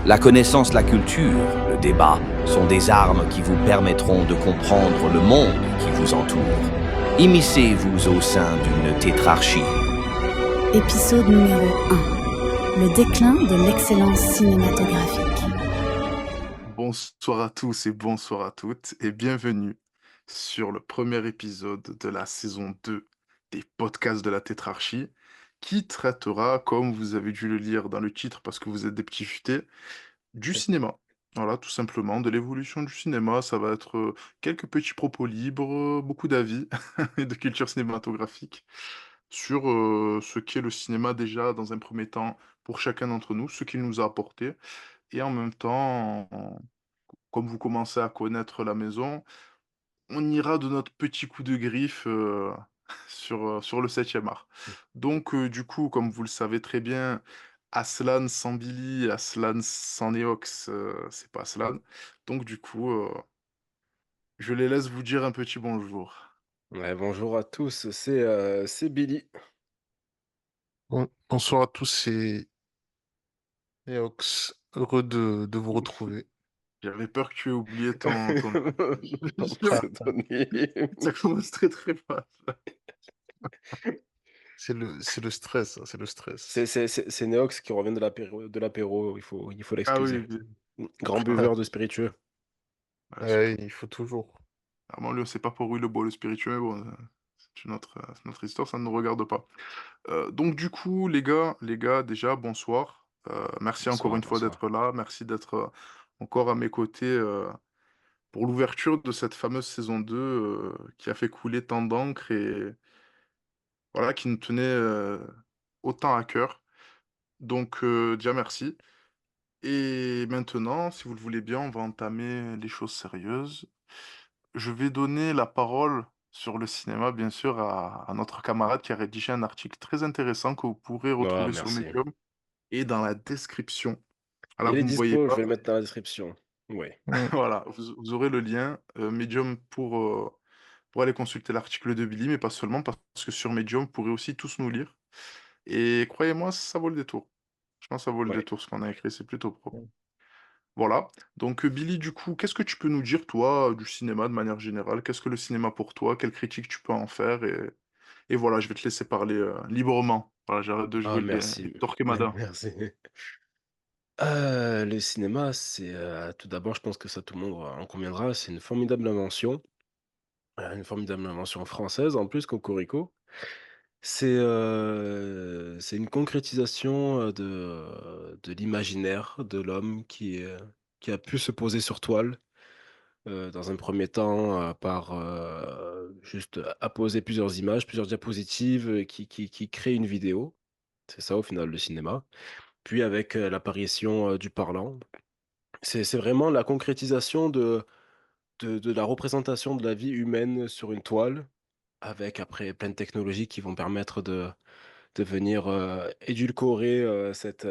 La connaissance, la culture, le débat sont des armes qui vous permettront de comprendre le monde qui vous entoure. Immiscez-vous au sein d'une tétrarchie. Épisode numéro 1. Le déclin de l'excellence cinématographique. Bonsoir à tous et bonsoir à toutes et bienvenue sur le premier épisode de la saison 2 des podcasts de la tétrarchie qui traitera, comme vous avez dû le lire dans le titre parce que vous êtes des petits futés, du cinéma. Voilà, tout simplement, de l'évolution du cinéma. Ça va être quelques petits propos libres, beaucoup d'avis et de culture cinématographique sur ce qu'est le cinéma déjà dans un premier temps pour chacun d'entre nous, ce qu'il nous a apporté et en même temps, comme vous commencez à connaître la maison, on ira de notre petit coup de griffe, sur le 7e art. Donc du coup, comme vous le savez très bien, Aslan sans Billy, Aslan sans Neox, c'est pas Aslan. Donc du coup, je les laisse vous dire un petit bonjour. Ouais, bonjour à tous, c'est Billy. Bonsoir à tous, c'est Neox. Heureux de vous retrouver. J'avais peur que tu aies oublié ton C'est Tony. ça commence très, très mal. C'est le stress, hein, c'est le stress. C'est Neox qui revient de l'apéro, il faut Ah l'excuser. oui, oui. Grand buveur de spiritueux. Ouais, super. Ouais, il faut toujours. Alors moi, le c'est pas pour lui le bois, le spiritueux, mais bon, c'est notre histoire, ça ne nous regarde pas. Donc du coup, les gars, déjà, bonsoir. Merci encore Bonsoir, une fois bonsoir. d'être là. Merci d'être, encore à mes côtés, pour l'ouverture de cette fameuse saison 2, qui a fait couler tant d'encre et voilà, qui nous tenait, autant à cœur. Donc, déjà merci et maintenant, si vous le voulez bien, on va entamer les choses sérieuses. Je vais donner la parole sur le cinéma, bien sûr, à notre camarade qui a rédigé un article très intéressant que vous pourrez Ah, retrouver sur merci. Medium et dans la description. Alors, Il est vous ne me voyez dispo, je pas, vais le mais mettre dans la description. Oui. Mm. voilà, vous aurez le lien Medium pour aller consulter l'article de Billy, mais pas seulement, parce que sur Medium, vous pourrez aussi tous nous lire. Et croyez-moi, ça vaut le détour. Je pense que ça vaut le Ouais. détour, ce qu'on a écrit, c'est plutôt propre. Mm. Voilà. Donc, Billy, du coup, qu'est-ce que tu peux nous dire, toi, du cinéma de manière générale? Qu'est-ce que le cinéma pour toi? Quelles critiques tu peux en faire? Et voilà, je vais te laisser parler librement. Voilà, j'arrête de Ah, jouer merci. les Torquemada. Merci. Le cinéma, tout d'abord, je pense que ça, tout le monde en conviendra, c'est une formidable invention. Une formidable invention française, en plus, cocorico. C'est une concrétisation, de l'imaginaire de l'homme qui a pu se poser sur toile, dans un premier temps, par, juste apposer plusieurs images, plusieurs diapositives, qui créent une vidéo. C'est ça, au final, le cinéma. Puis avec, l'apparition, du parlant, c'est vraiment la concrétisation de la représentation de la vie humaine sur une toile, avec après plein de technologies qui vont permettre de venir, édulcorer, cette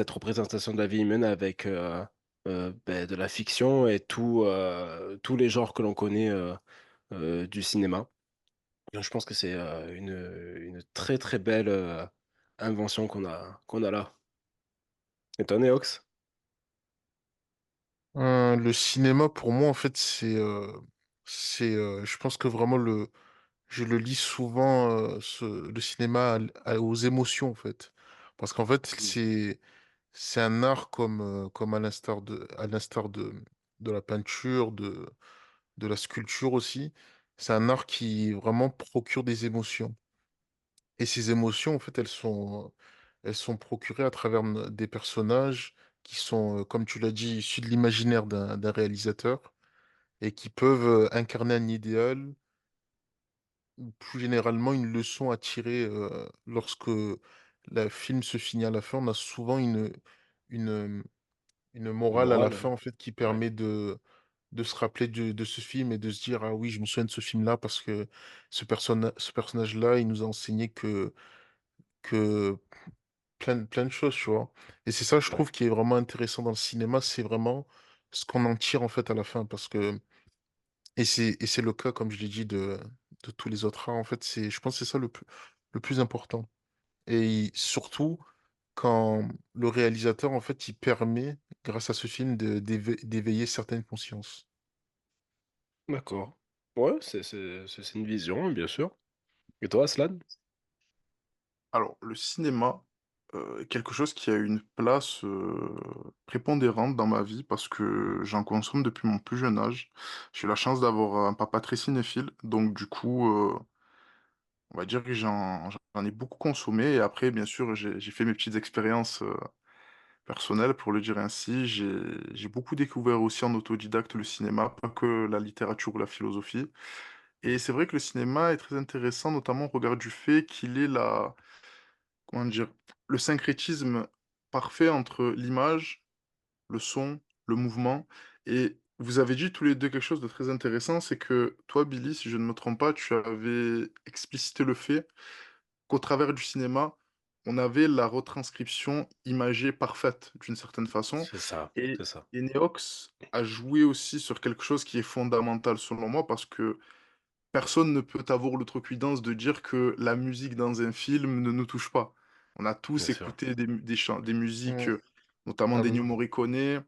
représentation de la vie humaine avec, de la fiction et tous les genres que l'on connaît, du cinéma. Donc je pense que c'est, une très, très belle, invention qu'on a là. Et toi, Neox? Le cinéma, pour moi, en fait, je pense que vraiment, je le lis souvent, le cinéma aux émotions, en fait. Parce qu'en fait, Mmh. c'est un art comme à l'instar de la peinture, de la sculpture aussi. C'est un art qui vraiment procure des émotions. Et ces émotions, en fait, elles sont procurées à travers des personnages qui sont, comme tu l'as dit, issus de l'imaginaire d'un réalisateur et qui peuvent incarner un idéal ou plus généralement une leçon à tirer lorsque le film se finit à la fin. On a souvent une, une Une morale à la morale? fin, en fait, qui Ouais, permet de se rappeler de ce film et de se dire, ah oui, je me souviens de ce film-là parce que ce personnage-là, il nous a enseigné que plein de choses, tu vois. Et c'est ça, je ouais, trouve, qui est vraiment intéressant dans le cinéma, c'est vraiment ce qu'on en tire en fait à la fin. Et c'est le cas, comme je l'ai dit, de tous les autres arts. En fait, je pense que c'est ça le plus important. Et surtout, quand le réalisateur, en fait, il permet, grâce à ce film, d'éveiller certaines consciences. D'accord. Ouais, c'est une vision, bien sûr. Et toi, Aslan? Alors, le cinéma, est quelque chose qui a une place, prépondérante dans ma vie parce que j'en consomme depuis mon plus jeune âge. J'ai eu la chance d'avoir un papa très cinéphile, donc du coup, on va dire que j'en ai beaucoup consommé et après, bien sûr, j'ai fait mes petites expériences, personnelles, pour le dire ainsi. J'ai beaucoup découvert aussi en autodidacte le cinéma, pas que la littérature ou la philosophie et c'est vrai que le cinéma est très intéressant, notamment au regard du fait qu'il est la comment dire? Le syncrétisme parfait entre l'image, le son, le mouvement et vous avez dit tous les 2 quelque chose de très intéressant, c'est que toi, Billy, si je ne me trompe pas, tu avais explicité le fait qu'au travers du cinéma, on avait la retranscription imagée parfaite d'une certaine façon C'est ça, et c'est ça. Neox a joué aussi sur quelque chose qui est fondamental selon moi parce que personne ne peut avoir l'outrecuidance de dire que la musique dans un film ne nous touche pas. On a tous Bien sûr. écouté des musiques, Mmh. notamment Ah d'Ennio oui. Morricone,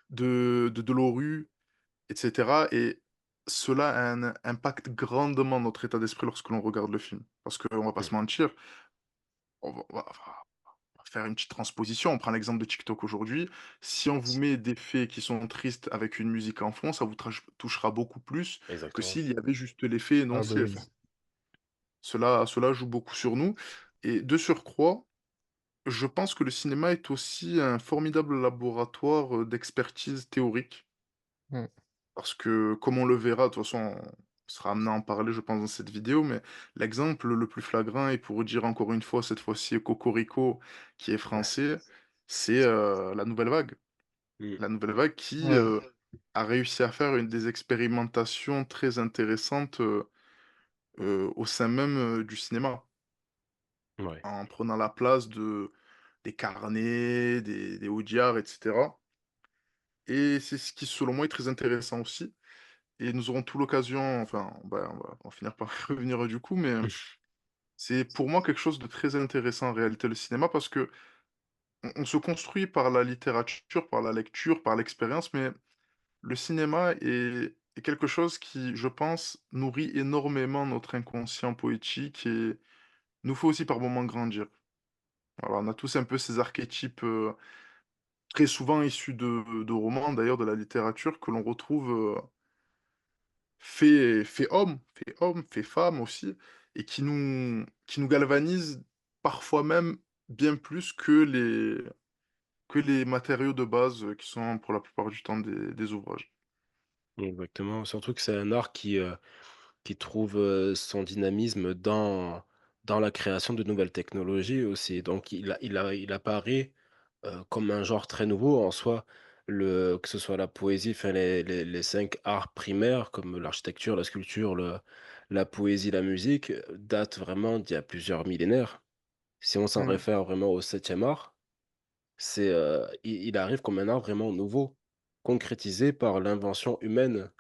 de Delerue et cetera et cela a un impact grandement notre état d'esprit lorsque l'on regarde le film. Parce qu'on va pas Mmh. se mentir, on va faire une petite transposition. On prend l'exemple de TikTok aujourd'hui. Si on vous met des faits qui sont tristes avec une musique en fond, ça vous touchera beaucoup plus que Exactement. s'il y avait juste l'effet Ah bah énoncé. oui. Enfin, cela joue beaucoup sur nous et de surcroît, je pense que le cinéma est aussi un formidable laboratoire, d'expertise théorique. Mmh. Parce que comme on le verra, de toute façon, on sera amené à en parler, je pense, dans cette vidéo, mais l'exemple le plus flagrant et pour dire encore une fois, cette fois-ci Cocorico qui est Ouais. français, c'est, la nouvelle vague. Mmh. La nouvelle vague qui, Ouais. a réussi à faire une des expérimentations très intéressantes, au sein même, du cinéma. Ouais. En prenant la place des Carnet, des Audiard et cetera et c'est ce qui, selon moi, est très intéressant aussi et nous aurons tout l'occasion enfin, on va finir par y revenir, du coup, mais c'est pour moi quelque chose de très intéressant en réalité, le cinéma, parce qu'on on se construit par la littérature, par la lecture, par l'expérience, mais le cinéma est quelque chose qui, je pense, nourrit énormément notre inconscient poétique et nous fait aussi par moments grandir. Voilà, on a tous un peu ces archétypes, très souvent issus de romans, d'ailleurs, de la littérature que l'on retrouve, fait femme aussi et qui nous galvanisent parfois même bien plus que les matériaux de base, qui sont pour la plupart du temps des ouvrages. Exactement. Surtout que c'est un art qui trouve, son dynamisme dans la création de nouvelles technologies aussi. Donc il apparaît, comme un genre très nouveau en soi. Que ce soit la poésie, enfin les 5 arts primaires comme l'architecture, la sculpture, la poésie, la musique, datent vraiment d'il y a plusieurs millénaires. Si on s'en Mmh. réfère vraiment au 7e art, il arrive comme un art vraiment nouveau, concrétisé par l'invention humaine.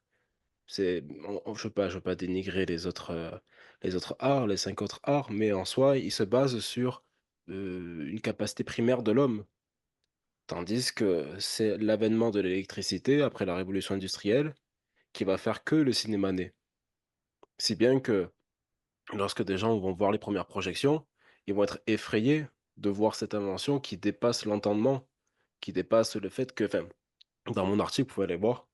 Je veux pas dénigrer les autres arts, les 5 autres arts, mais en soi, ils se basent sur, une capacité primaire de l'homme. Tandis que c'est l'avènement de l'électricité après la révolution industrielle qui va faire que le cinéma naît. Si bien que lorsque des gens vont voir les premières projections, ils vont être effrayés de voir cette invention qui dépasse l'entendement, qui dépasse le fait que enfin, dans mon article, vous pouvez aller voir,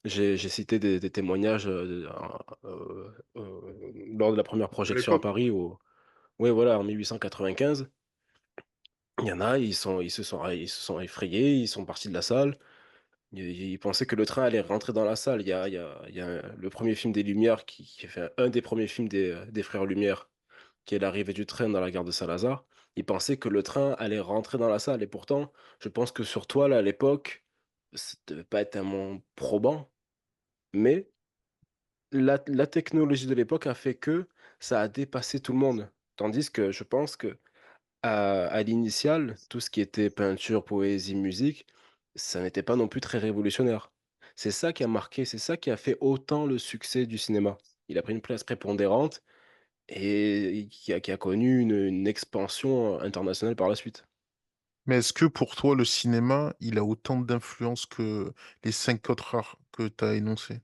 j'ai cité des témoignages, lors de la première À projection à l'époque, Paris au ouais, voilà, en 1895. Il y en a, ils se sont effrayés, ils sont partis de la salle. Ils pensaient que le train allait rentrer dans la salle. Il y a le premier film des Lumières qui est enfin, un des premiers films des frères Lumière, qui est l'arrivée du train dans la gare de Saint-Lazare. Ils pensaient que le train allait rentrer dans la salle et pourtant, je pense que sur toile, à l'époque, ça devait pas être tellement probant, mais la technologie de l'époque a fait que ça a dépassé tout le monde. Tandis que je pense qu'à l'initial, tout ce qui était peinture, poésie, musique, ça n'était pas non plus très révolutionnaire. C'est ça qui a marqué, c'est ça qui a fait autant le succès du cinéma. Il a pris une place prépondérante et qui a connu une expansion internationale par la suite. Mais est-ce que pour toi, le cinéma, il a autant d'influence que les 5 autres arts que tu as énoncés?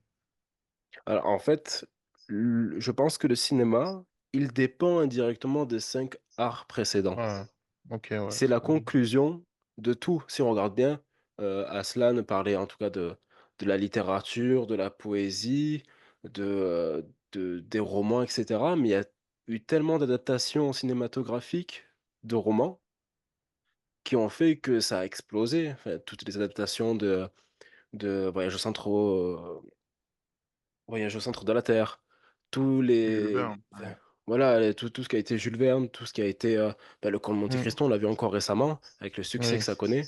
Alors en fait, je pense que le cinéma, il dépend indirectement des 5 arts précédents. Ah, OK, ouais, C'est la conclusion de tout. Si on regarde bien, Aslan parlait en tout cas de la littérature, de la poésie, des romans et cetera, mais il y a eu tellement d'adaptations cinématographiques de romans qui ont fait que ça a explosé. Enfin, toutes les adaptations de Voyage au centre de la Terre, tous Jules les Verne, ouais. enfin, voilà, tout ce qui a été Jules Verne, tout ce qui a été, le Comte de Monte Mmh, Cristo, on l'a vu encore récemment avec le succès oui, que ça connaît.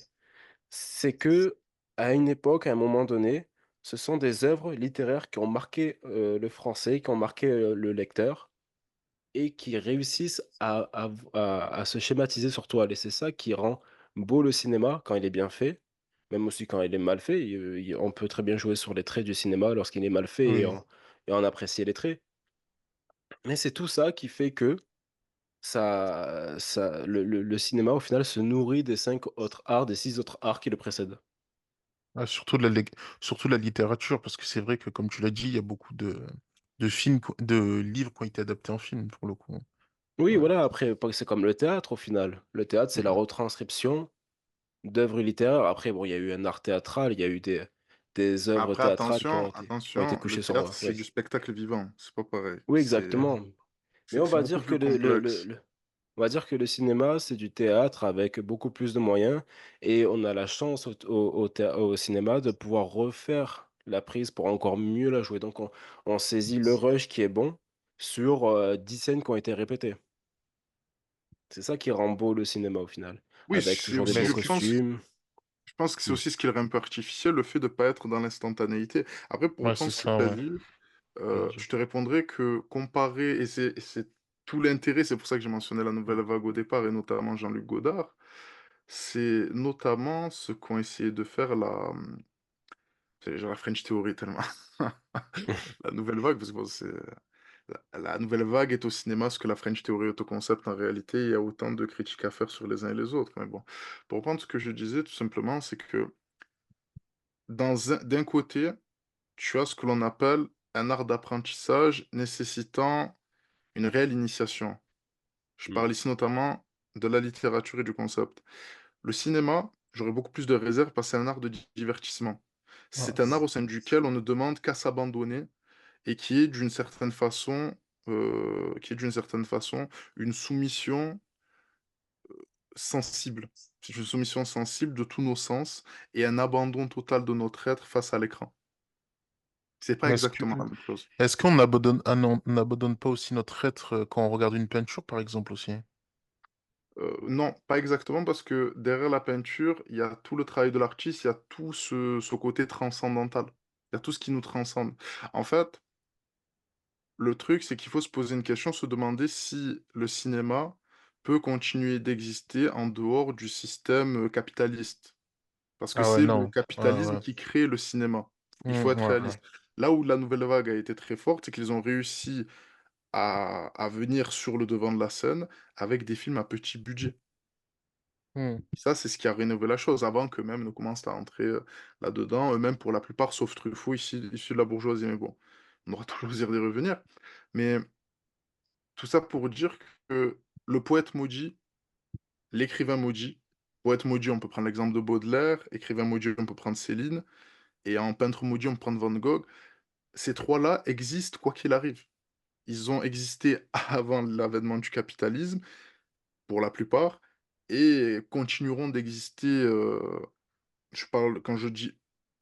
C'est que à une époque, à un moment donné, ce sont des œuvres littéraires qui ont marqué, le français, qui ont marqué, le lecteur et qui réussissent à se schématiser sur toile et c'est ça qui rend beau le cinéma quand il est bien fait, même aussi quand il est mal fait. On peut très bien jouer sur les traits du cinéma lorsqu'il est mal fait oui. et en apprécier les traits. Mais c'est tout ça qui fait que le cinéma au final se nourrit des 5 autres arts, des 6 autres arts qui le précèdent. Ah, surtout de la littérature, parce que c'est vrai que comme tu l'as dit, il y a beaucoup de films qui de livres qui ont été adaptés en film pour le coup. Oui, Ouais. voilà, après, pas c'est comme le théâtre au final. Le théâtre, c'est la Mmh. retranscription d'œuvres littéraires. Après, bon, il y a eu un art théâtral, il y a eu des œuvres Après, théâtrales attention, qui ont été attention, le couchées sur, théâtre, c'est ouais. du spectacle vivant, c'est pas pareil. Oui, C'est exactement. Mais on c'est va beaucoup dire que plus complexe. on va dire que le cinéma, c'est du théâtre avec beaucoup plus de moyens et on a la chance au cinéma de pouvoir refaire la prise pour encore mieux la jouer. Donc on saisit le rush qui est bon sur, 10 scènes qui ont été répétées. C'est ça qui rend beau le cinéma au final, Oui, avec c'est toujours des aussi, Mais beaux est-ce que costumes. je pense que c'est Mmh. aussi ce qui le rend un peu artificiel, le fait de pas être dans l'instantanéité. Après, pour ouais, reprendre c'est ce que ça, tu as ouais. dit, Vas-y, dis. je te répondrais que comparer et c'est tout l'intérêt, c'est pour ça que j'ai mentionné la nouvelle vague au départ et notamment Jean-Luc Godard, c'est notamment ce qu'ont essayé de faire j'allais dire la French Theory tellement la nouvelle vague parce que bon, c'est la nouvelle vague est au cinéma ce que la French Theory est au concept en réalité, il y a autant de critiques à faire sur les uns et les autres, mais bon. Pour reprendre ce que je disais tout simplement, c'est que d'un côté, tu as ce que l'on appelle un art d'apprentissage nécessitant une réelle initiation. Je Mmh. parle ici notamment de la littérature et du concept. Le cinéma, j'aurais beaucoup plus de réserve parce que c'est un art de divertissement. Ah, C'est un art au sein duquel on ne demande qu'à s'abandonner et qui est d'une certaine façon une soumission sensible. C'est une soumission sensible de tous nos sens et un abandon total de notre être face à l'écran. C'est pas mais exactement la même chose. est-ce qu'on abandonne non, on n'abandonne pas aussi notre être, quand on regarde une peinture, par exemple, aussi? Non, pas exactement parce que derrière la peinture, il y a tout le travail de l'artiste, il y a tout ce côté transcendantal. Il y a tout ce qui nous transcende. En fait, le truc, c'est qu'il faut se poser une question, se demander si le cinéma peut continuer d'exister en dehors du système, capitaliste. Parce que Ah ouais, c'est le non. Ouais, capitalisme ouais. qui crée le cinéma. Il faut être Ouais, ouais. réaliste. Là où la nouvelle vague a été très forte, c'est qu'ils ont réussi à venir sur le devant de la scène avec des films à petit budget. Mmh. Ça, c'est ce qui a rénové la chose avant que même ne commence à entrer, là-dedans, même pour la plupart, sauf Truffaut, issu de la bourgeoisie, mais bon, on aura toujours le plaisir d'y revenir. Mais tout ça pour dire que le poète maudit, l'écrivain maudit, poète maudit, on peut prendre l'exemple de Baudelaire, écrivain maudit, on peut prendre Céline, et en peintre maudit, on peut prendre Van Gogh. Ces trois-là existent quoi qu'il arrive. Ils ont existé avant l'avènement du capitalisme, pour la plupart, et continueront d'exister, je parle quand je dis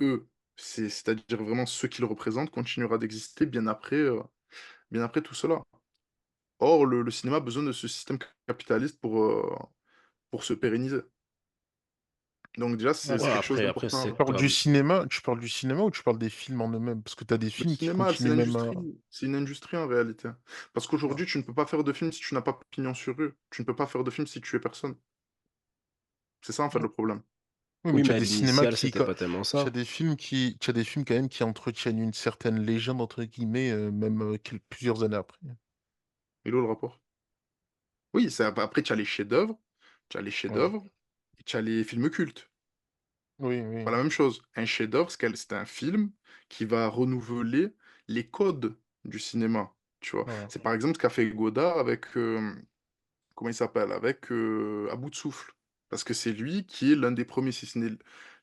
«eux», c'est-à-dire vraiment ceux qu'ils représentent, continuera d'exister bien après tout cela. Or, le cinéma a besoin de ce système capitaliste pour se pérenniser. Donc déjà, Ouais. c'est Ouais, quelque chose après d'important à c'est avoir. comme Tu parles du cinéma ou tu parles des films en eux-mêmes? Parce que tu as des Le films qui cinéma, continuent même à c'est une industrie en réalité. Parce ouais. qu'aujourd'hui, tu ne peux pas faire de film si tu n'as pas pignon sur rue. Tu ne peux pas faire de film si tu es personne. C'est ça, en fait, Ouais. le problème. Oui, mais oui, tu as mais à des cinémas l'initiale, qui c'était quand pas tellement tu as ça. des films tu as des films quand même qui entretiennent une certaine «légende» entre guillemets, même, plusieurs années après. Il est où le rapport? Oui, après tu as les chefs-d'œuvre, Ouais. et tu as les films cultes. Oui, Pas oui. la même chose. Un chef-d'œuvre, c'est un film qui va renouveler les codes du cinéma, tu vois? Voilà. C'est par exemple ce qu'a fait Godard avec, comment il s'appelle? Avec, À bout de souffle. Parce que c'est lui qui est l'un des premiers, si ce n'est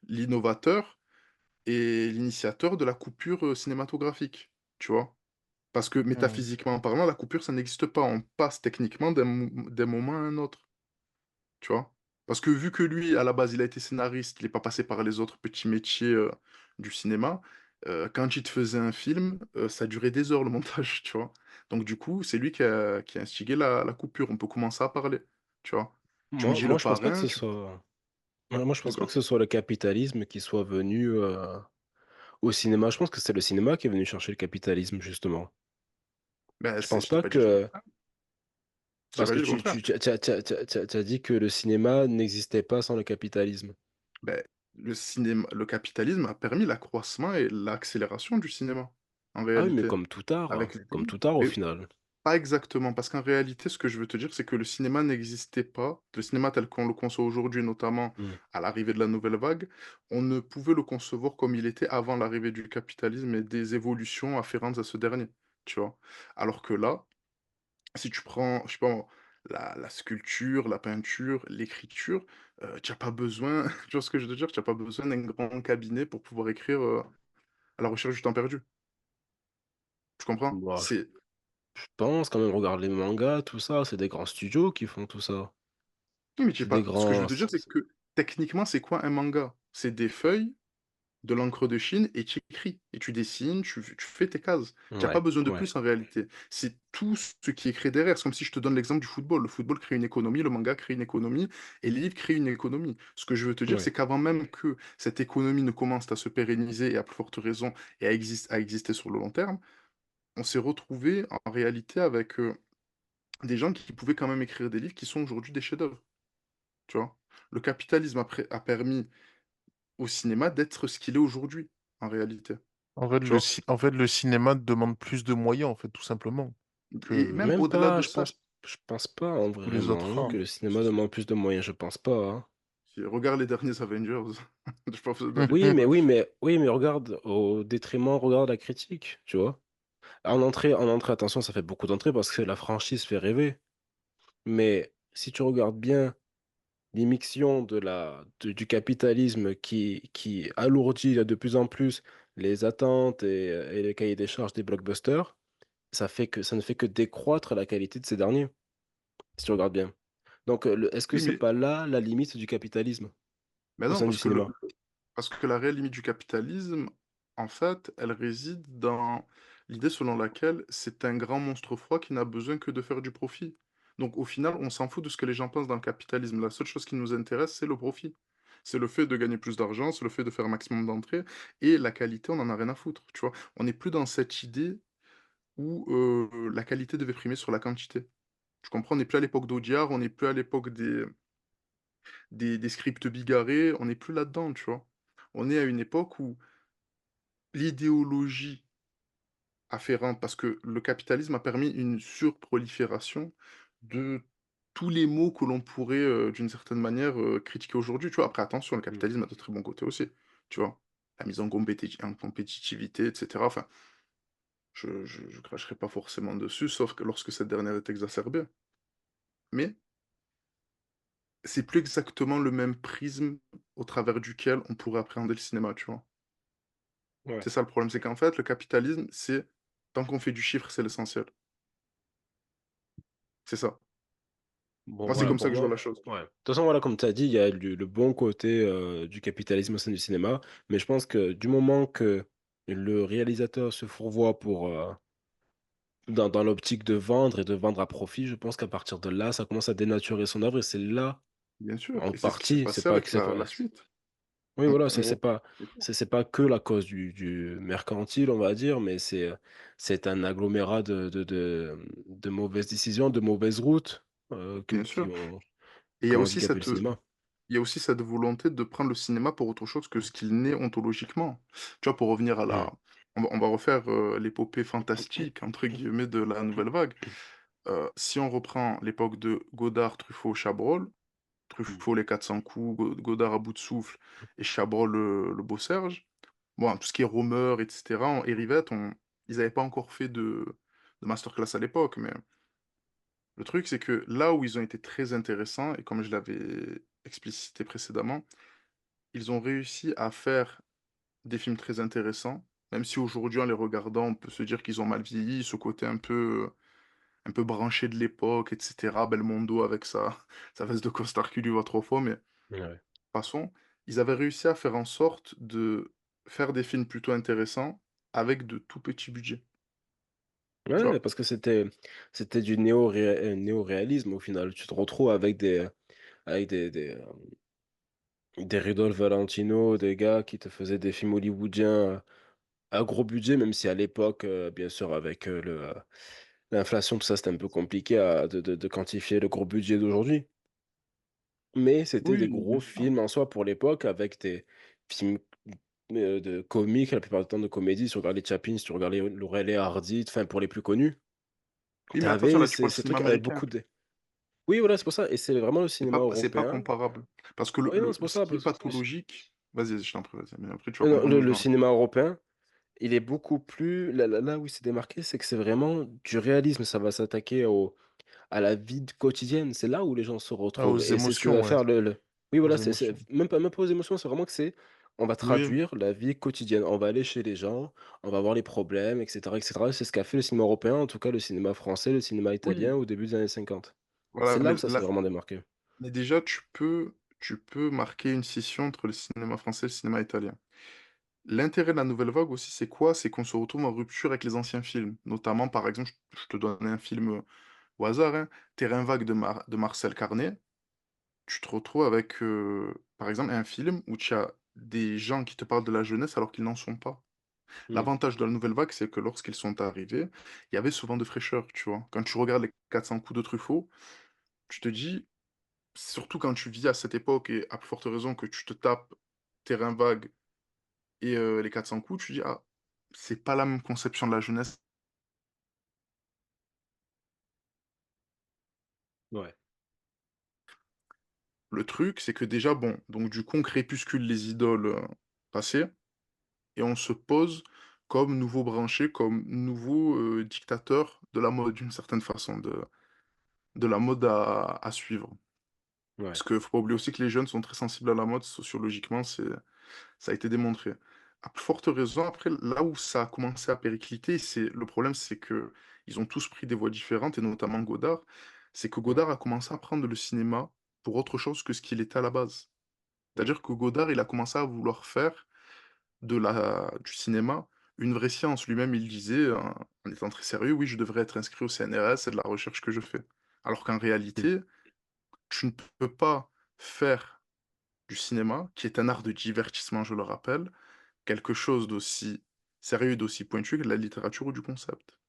l'innovateur et l'initiateur de la coupure, cinématographique, tu vois? Parce que Mmh. métaphysiquement parlant, la coupure, ça n'existe pas. On passe techniquement d'un moment à un autre. Tu vois? Parce que vu que lui, à la base, il a été scénariste, il est pas passé par les autres petits métiers, du cinéma, quand il te faisait un film, ça durait des heures le montage, tu vois? Donc du coup, c'est lui qui a instigé la coupure. On peut commencer à parler, tu vois? Tu me dis Le Moi, je pense pas que Parrain, ce tu soit ouais, moi, je pense pas que dis-moi? ce soit le capitalisme qui soit venu, au cinéma. Je pense que c'est le cinéma qui est venu chercher le capitalisme, justement. Ben, Je pense je t'ai pas pas dit le que contraire. Je t'ai parce pas que dit le contraire. tu as dit que le cinéma n'existait pas sans le capitalisme. Ben, le capitalisme a permis l'accroissement et l'accélération du cinéma, en Ah oui, mais réalité, avec comme lui. tout art au final. Pas exactement, parce qu'en réalité, ce que je veux te dire, c'est que le cinéma n'existait pas. Le cinéma tel qu'on le conçoit aujourd'hui, notamment Mmh. à l'arrivée de la nouvelle vague, on ne pouvait le concevoir comme il était avant l'arrivée du capitalisme et des évolutions afférentes à ce dernier, tu vois? Alors que là, si tu prends, je sais pas moi, la sculpture, la peinture, l'écriture, tu as pas besoin tu vois ce que je veux dire? Tu as pas besoin d'un grand cabinet pour pouvoir écrire, «À la recherche du temps perdu». Tu comprends? Bah, C'est je pense quand même, regarde les mangas, tout ça, c'est des grands studios qui font tout ça. Oui, mais tu C'est des pas ce que je veux grands te dire, c'est que techniquement, c'est quoi un manga? C'est des feuilles, de l'encre de Chine et tu écris et tu dessines, tu fais tes cases. Tu as pas ouais, besoin de ouais, plus en réalité. C'est tout ce qui est créé derrière. C'est comme si je te donne l'exemple du football. Le football crée une économie, le manga crée une économie et les livres créent une économie. Ce que je veux te dire, ouais. c'est qu'avant même que cette économie ne commence à se pérenniser et à plus forte raison et à exister sur le long terme, on s'est retrouvé en réalité avec, des gens qui pouvaient quand même écrire des livres qui sont aujourd'hui des chefs-d'œuvre, tu vois? Le capitalisme a permis au cinéma d'être ce qu'il est aujourd'hui, en réalité, tu vois? En fait, le cinéma demande plus de moyens, en fait, tout simplement, Et que même Même au-delà pas, de ça, je pense pas en tous les autres vraiment arts. que le cinéma si, demande plus de moyens, je pense pas, hein. regarde les derniers Avengers, je pense Oui, mais regarde, au détriment, regarde la critique, tu vois? En entrée, attention, ça fait beaucoup d'entrées parce que la franchise fait rêver. Mais si tu regardes bien l'immixtion du capitalisme qui alourdit de plus en plus les attentes et les cahiers des charges des blockbusters, ça ne fait que décroître la qualité de ces derniers, si tu regardes bien. Donc, est-ce que oui, c'est mais pas là la limite du capitalisme au non, sein du cinéma? parce que la réelle limite du capitalisme, en fait, elle réside dans l'idée selon laquelle c'est un grand monstre froid qui n'a besoin que de faire du profit. Donc au final, on s'en fout de ce que les gens pensent dans le capitalisme. La seule chose qui nous intéresse, c'est le profit. C'est le fait de gagner plus d'argent, c'est le fait de faire un maximum d'entrées et la qualité, on en a rien à foutre, tu vois? On n'est plus dans cette idée où, la qualité devait primer sur la quantité. Tu comprends? On n'est plus à l'époque d'Audiard, on n'est plus à l'époque des scripts bigarrés, on n'est plus là-dedans, tu vois? On est à une époque où l'idéologie afférente parce que le capitalisme a permis une surprolifération de tous les mots que l'on pourrait, d'une certaine manière, critiquer aujourd'hui, tu vois? Après attention, le Mmh. capitalisme a de très bons côtés aussi, tu vois? La mise en compétitivité et cetera, enfin, je cracherai pas forcément dessus, sauf que lorsque cette dernière est exacerbée. Mais c'est plus exactement le même prisme au travers duquel on pourrait appréhender le cinéma, tu vois? Ouais. C'est ça le problème, c'est qu'en fait, le capitalisme, c'est tant qu'on fait du chiffre, c'est l'essentiel. C'est ça. Bon, Moi, c'est voilà, comme pour ça que je vois moi, la chose. ouais. De toute façon, voilà, comme tu as dit, il y a le bon côté du capitalisme au sein du cinéma, mais je pense que du moment que le réalisateur se fourvoie dans l'optique de vendre et de vendre à profit, je pense qu'à partir de là, ça commence à dénaturer son œuvre et c'est là, Bien sûr, en et c'est ce qui s'est partie, passé avec c'est la pas, suite. oui, voilà, On retrouve c'est pas que la cause du mercantile, on va dire, mais c'est un agglomérat de mauvaises décisions, de mauvaises routes bien sûr, et qui ont handicapé le cinéma. il y a aussi cette volonté de prendre le cinéma pour autre chose que ce qu'il n'est ontologiquement. Tu vois, pour revenir à Mmh. la on va refaire, «l'épopée fantastique» entre guillemets de la nouvelle vague. Si on reprend l'époque de Godard, Truffaut, Chabrol, Mmh. Truffaut, Les 400 coups, Godard à bout de souffle et Chabrol, le Beau Serge. Bon, tout ce qui est Romer, et cetera, et Rivette, ils n'avaient pas encore fait de masterclass à l'époque, mais le truc, c'est que là où ils ont été très intéressants, et comme je l'avais explicité précédemment, ils ont réussi à faire des films très intéressants, même si aujourd'hui, en les regardant, on peut se dire qu'ils ont mal vieilli, ce côté un peu branché de l'époque, et cetera. Belmondo avec sa veste de costard qui lui va 3 fois, mais Ouais. passons. Ils avaient réussi à faire en sorte de faire des films plutôt intéressants avec de tout petits budgets, tu Ouais, vois? parce que c'était du néo-réalisme au final. Tu te retrouves avec des Rudolph Valentino, des gars qui te faisaient des films hollywoodiens, à gros budget, même si à l'époque, bien sûr avec, l'inflation, tout ça, c'était un peu compliqué à de quantifier le gros budget d'aujourd'hui. Mais c'était des Oui, bien gros sûr. films en soi pour l'époque avec des films, de comiques, la plupart du temps de comédie. Si tu regardes les Chaplin, si tu regardes les Laurel et Hardy, enfin pour les plus connus, Oui, tu mais attention, avais là, tu ces parles ces cinéma trucs avec américain. beaucoup de oui, voilà, c'est pour ça et c'est vraiment le cinéma C'est pas européen. comparable. Parce que Oui, non, c'est pour ce ça, qui est parce que pathologique, vas-y, je t'en prie, vas-y, mais après tu vas non, comprendre où je le veux en cinéma européen, il est beaucoup plus là où il s'est démarqué, c'est que c'est vraiment du réalisme. Ça va s'attaquer au à la vie d quotidienne, c'est là où les gens se Ah, aux retrouvent et c'est ce que va émotions, ouais, faire le oui, aux voilà, c'est émotions. même pas aux émotions, c'est vraiment que c'est on va Oui, traduire la vie quotidienne. On va aller chez les gens, on va voir les problèmes et cetera et cetera. C'est ce qu'a fait le cinéma européen, en tout cas le cinéma français, le cinéma italien oui, au début des années 50. voilà, C'est là où ça s'est vraiment démarqué. mais déjà tu peux marquer une scission entre le cinéma français et le cinéma italien. L'intérêt de la nouvelle vague aussi, c'est quoi? C'est qu'on se retrouve en rupture avec les anciens films. Notamment, par exemple, je te donne un film, au hasard, hein, Terrain vague de Marcel Carné. Tu te retrouves avec, par exemple, un film où tu as des gens qui te parlent de la jeunesse alors qu'ils n'en sont pas. Mmh. L'avantage de la nouvelle vague, c'est que lorsqu'ils sont arrivés, il y avait ce vent de fraîcheur, tu vois? Quand tu regardes les 400 coups de Truffaut, tu te dis, surtout quand tu vis à cette époque et à plus forte raison que tu te tapes Terrain vague et les 400 coups, tu dis: «Ah, c'est pas la même conception de la jeunesse». Ouais. Le truc, c'est que déjà, bon, donc du coup, on crépuscule les idoles, passées et on se pose comme nouveau branché, comme nouveau, dictateur de la mode d'une certaine façon, de la mode à suivre. Ouais. Parce que faut pas oublier aussi que les jeunes sont très sensibles à la mode, sociologiquement, ça a été démontré. À plus forte raison, après, là où ça a commencé à péricliter, le problème, c'est que ils ont tous pris des voies différentes et notamment Godard. C'est que Ouais. Godard a commencé à prendre le cinéma pour autre chose que ce qu'il était à la base. Mmh. C'est-à-dire que Godard, il a commencé à vouloir faire du cinéma une vraie science. Lui-même, il disait, en étant très sérieux: «Oui, je devrais être inscrit au CNRS, c'est de la recherche que je fais». Alors qu'en Mmh. réalité, tu ne peux pas faire du cinéma, qui est un art de divertissement, je le rappelle, quelque chose d'aussi sérieux et d'aussi pointu que de la littérature ou du concept.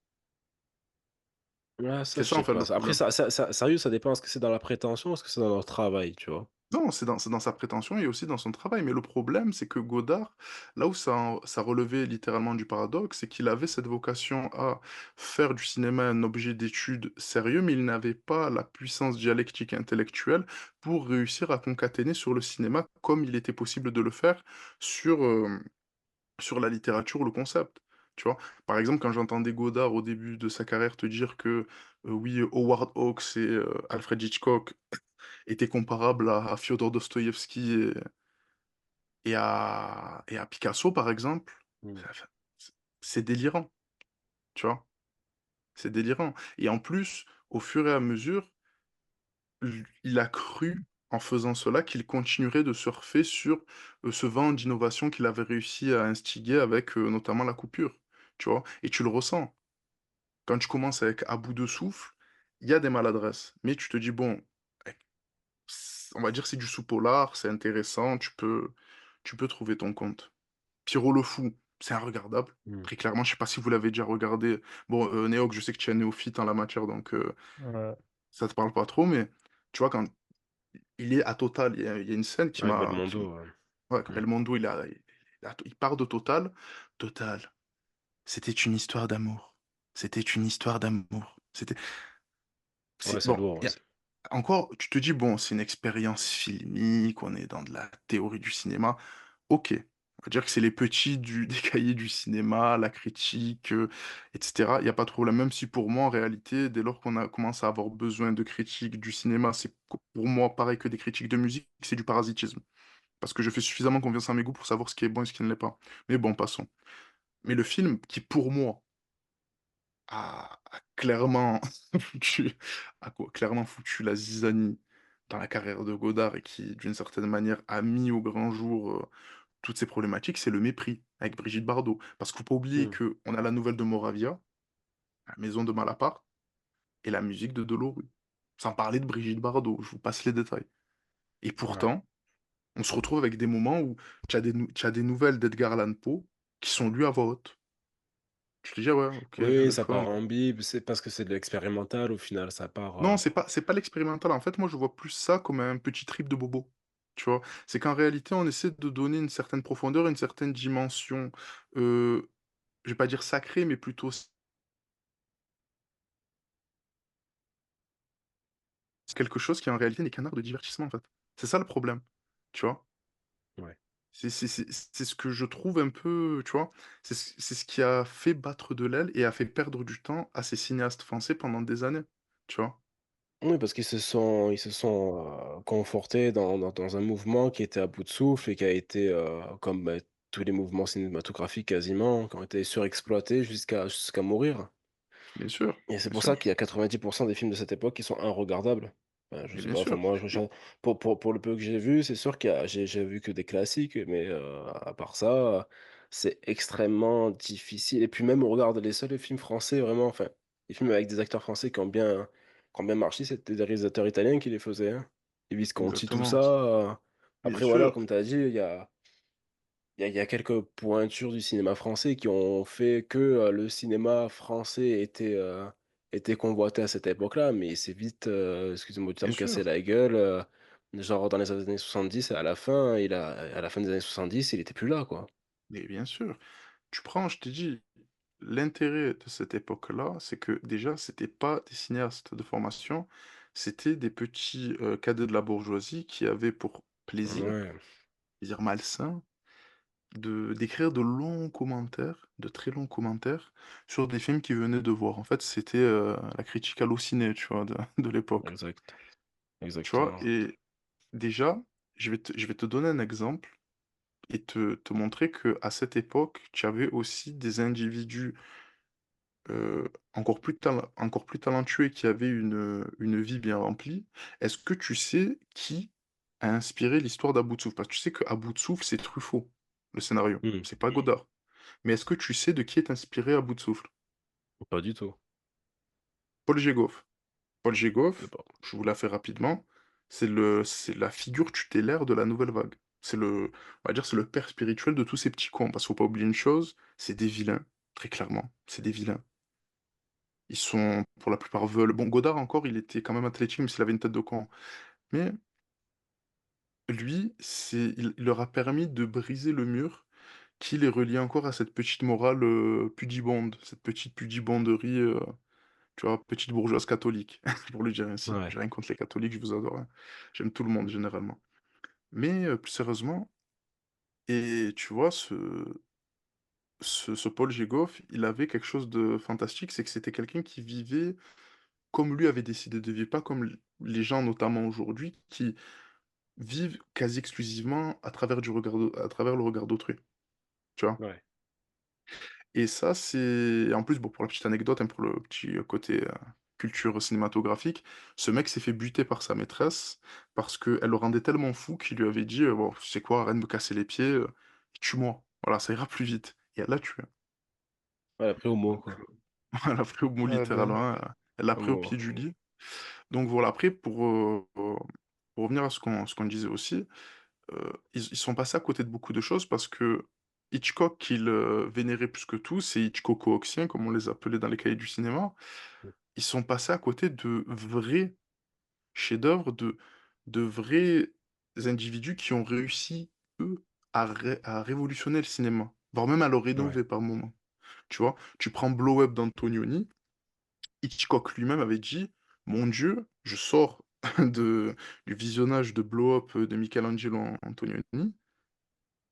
Ah ça, C'est je ça, en sais fait, pas le ça. Après problème. ça sérieux, ça dépend, est-ce que c'est dans la prétention ou est-ce que c'est dans leur travail, tu vois? Non, c'est dans sa prétention et aussi dans son travail, mais le problème, c'est que Godard, là où ça relevait littéralement du paradoxe, c'est qu'il avait cette vocation à faire du cinéma un objet d'étude sérieux, mais il n'avait pas la puissance dialectique et intellectuelle pour réussir à concaténer sur le cinéma comme il était possible de le faire sur, sur la littérature ou le concept, tu vois? Par exemple, quand j'entendais Godard au début de sa carrière te dire que, oui, Howard Hawks et Alfred Hitchcock étaient comparables à Fiodor Dostoïevski et à Picasso, par exemple, Mmh. enfin, c'est délirant, tu vois? C'est délirant et en plus, au fur et à mesure, il a cru, en faisant cela, qu'il continuerait de surfer sur, ce vent d'innovation qu'il avait réussi à instiguer avec, notamment la coupure, tu vois? Et tu le ressens. Quand tu commences avec À bout de souffle, il y a des maladresses, mais tu te dis: «Bon, eh, on va dire c'est du sous-polar, c'est intéressant, tu peux trouver ton compte». Pierrot le Fou, c'est inregardable, Mmh. très clairement, je sais pas si vous l'avez déjà regardé. Bon, Néox, je sais que tu es un néophyte en la matière, donc Ouais. ça te parle pas trop, mais tu vois, quand il est à Total, il y a une scène Ouais, Belmondo, ouais, que mmh. Belmondo, il part de Total: «Total, c'était une histoire d'amour. C'était une histoire d'amour. C'était» Ouais, C'est c'est bon, lourd, y a ouais. encore, tu te dis: «Bon, c'est une expérience filmique, on est dans de la théorie du cinéma». OK, on va dire que c'est les petits du des cahiers du cinéma, la critique, et cetera. Il y a pas de problème, même si pour moi, en réalité, dès lors qu'on a commencé à avoir besoin de critiques du cinéma, c'est co pour moi pareil que des critiques de musique, c'est du parasitisme. Parce que je fais suffisamment confiance à mes goûts pour savoir ce qui est bon et ce qui ne l'est pas. Mais bon, passons. Mais le film qui, pour moi, a clairement foutu clairement foutu la zizanie dans la carrière de Godard et qui, d'une certaine manière, a mis au grand jour, toutes ces problématiques, c'est Le Mépris, avec Brigitte Bardot. Parce qu'il faut pas oublier Mmh. qu'on a la nouvelle de Moravia, La Maison de Malapart et la musique de Delerue. Sans parler de Brigitte Bardot, je vous passe les détails. Et Ouais. pourtant, on se retrouve avec des moments où tu as des nouvelles d'Edgar Allan Poe qui sont lues à voix haute. Tu te dis: «Ah ouais, OK, Oui, le ça feu en part en bible, c'est parce que c'est de l'expérimental au final, ça part, Non, c'est pas l'expérimental. En fait, moi, je vois plus ça comme un petit trip de bobo, tu vois? C'est qu'en réalité, on essaie de donner une certaine profondeur, une certaine dimension, heu, je vais pas dire sacrée, mais plutôt quelque chose qui en réalité n'est qu'un art de divertissement, en fait. C'est ça le problème, tu vois? ouais. C'est ce que je trouve un peu, tu vois? C'est ce qui a fait battre de l'aile et a fait perdre du temps à ces cinéastes français pendant des années, tu vois? Oui, parce qu'ils se sont confortés dans un mouvement qui était à bout de souffle et qui a été, comme, bah, tous les mouvements cinématographiques quasiment, qui ont été surexploités jusqu'à mourir. Et c'est Bien pour ça sûr, qu'il y a 90 des films de cette époque qui sont inregardables. Je mais sais bien pas, enfin sûr. moi pour le peu que j'ai vu, c'est sûr qu'il y a j'ai vu que des classiques, mais à part ça, c'est extrêmement difficile et puis même on regarde les seuls films français vraiment, enfin, les films avec des acteurs français qui ont bien marché, c'était des réalisateurs italiens qui les faisaient, hein. Les Visconti, tout Exactement, ça, bien après voilà, sûr, comme tu as dit, il y a quelques pointures du cinéma français qui ont fait que, le cinéma français était convoité à cette époque-là, mais c'est vite, excusez-moi du bien terme, cassé sûr. la gueule, genre dans les années 70 à la fin, à la fin des années 70 il était plus là, quoi. Mais bien sûr. Tu prends, je t'ai dit, l'intérêt de cette époque-là, c'est que déjà, c'était pas des cinéastes de formation, c'était des petits, cadets de la bourgeoisie qui avaient pour Ouais, plaisir malsain, de d'écrire de longs commentaires, de très longs commentaires sur des films qu'ils venaient de voir. En fait, c'était, la critique hallucinée, tu vois, de de l'époque, exact, tu vois? exactement. Et déjà, je vais te donner un exemple et te montrer que à cette époque, tu avais aussi des individus encore plus talentueux et qui avait une vie bien remplie. Est-ce que tu sais qui a inspiré l'histoire d'À bout de souffle? Parce que tu sais qu'À bout de souffle, c'est Truffaut, le scénario, Mmh, c'est pas Godard. Mais est-ce que tu sais de qui est inspiré À bout de souffle? pas du tout, Paul Gégauff. Paul je sais Gégauff, pas. je vous la fais rapidement, c'est la figure tutélaire de la nouvelle vague. On va dire, c'est le père spirituel de tous ces petits cons, parce qu'il faut pas oublier une chose, c'est des vilains, très clairement, c'est des vilains. Ils sont pour la plupart veulent bon, Godard encore, il était quand même athlétique, même s'il avait une tête de con. Mais lui, il leur a permis de briser le mur qui les reliait encore à cette petite morale, pudibonde, cette petite pudibonderie, tu vois? Petite bourgeoise catholique, pour le dire ainsi. Ouais, J'ai rien contre les catholiques, je vous adore, hein. J'aime tout le monde généralement. Mais, plus sérieusement et tu vois, ce Paul Gégauff, il avait quelque chose de fantastique, c'est que c'était quelqu'un qui vivait comme lui avait décidé de vivre, pas comme les gens, notamment aujourd'hui, qui vivent quasi exclusivement à travers le regard d'autrui, tu vois? ouais, Et ça, c'est en plus, bon, pour la petite anecdote, hein, pour le petit, côté, culture cinématographique, ce mec s'est fait buter par sa maîtresse parce qu'elle le rendait tellement fou qu'il lui avait dit, «Bon, tu sais quoi? Arrête de me casser les pieds, tue-moi. Voilà, ça ira plus vite» et elle l'a tué. ouais, après au mot, Donc, quoi. elle l'a pris au mot Ah ben, littéralement, elle l'a Au pris au mot. pied du lit. Donc voilà, après pour revenir à ce qu'on disait aussi, ils sont passés à côté de beaucoup de choses parce que Hitchcock, qu'il, vénérait plus que tout, ces Hitchcockiens comme on les appelait dans les cahiers du cinéma, ils sont passés à côté de vrais chefs-d'œuvre, de vrais individus qui ont réussi, eux, à révolutionner le cinéma, voire même à le Ouais, rénover par moments. Tu vois? Tu prends Blow Up d'Antonioni, Hitchcock lui-même avait dit: Mon Dieu, je sors du visionnage de Blow Up de Michelangelo Antonioni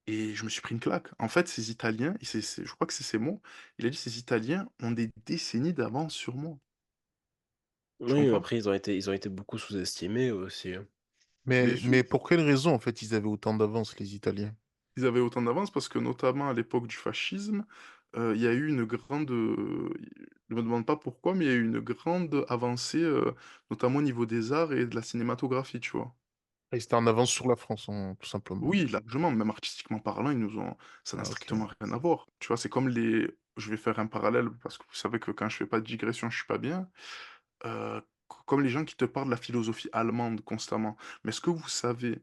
et je me suis pris une claque. En fait, ces Italiens, je crois que c'est ces mots, il a dit ces Italiens ont des décennies d'avance sur moi. Tu Oui, mais comprends? après ils ont été beaucoup sous-estimés aussi, hein. Bien sûr, Mais pour quelle raison, en fait, ils avaient autant d'avance, les Italiens? ils avaient autant d'avance parce que notamment à l'époque du fascisme, il y a eu une grande, je me demande pas pourquoi, mais il y a eu une grande avancée, notamment au niveau des arts et de la cinématographie, tu vois? Ah, ils étaient en avance sur la France, tout simplement. Oui, largement, même artistiquement parlant, ils nous ont ça n'a Ah, ok. strictement rien à voir. Tu vois? C'est comme les je vais faire un parallèle parce que vous savez que quand je fais pas de digression, je suis pas bien. Comme les gens qui te parlent de la philosophie allemande constamment. Mais est-ce que vous savez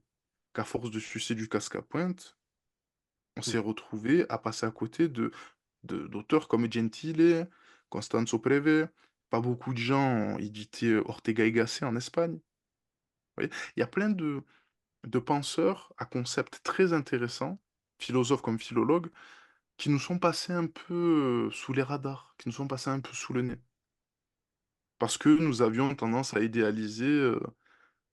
qu'à force de sucer du casque à pointe, on Mmh. s'est retrouvé à passer à côté d'auteurs comme Gentile, Constanzo Preve, pas beaucoup de gens ont édité Ortega y Gasset en Espagne. Vous voyez? Il y a plein de penseurs à concepts très intéressants, philosophes comme philologues, qui nous sont passés un peu, sous les radars, qui nous sont passés un peu sous le nez. Parce que nous avions tendance à idéaliser,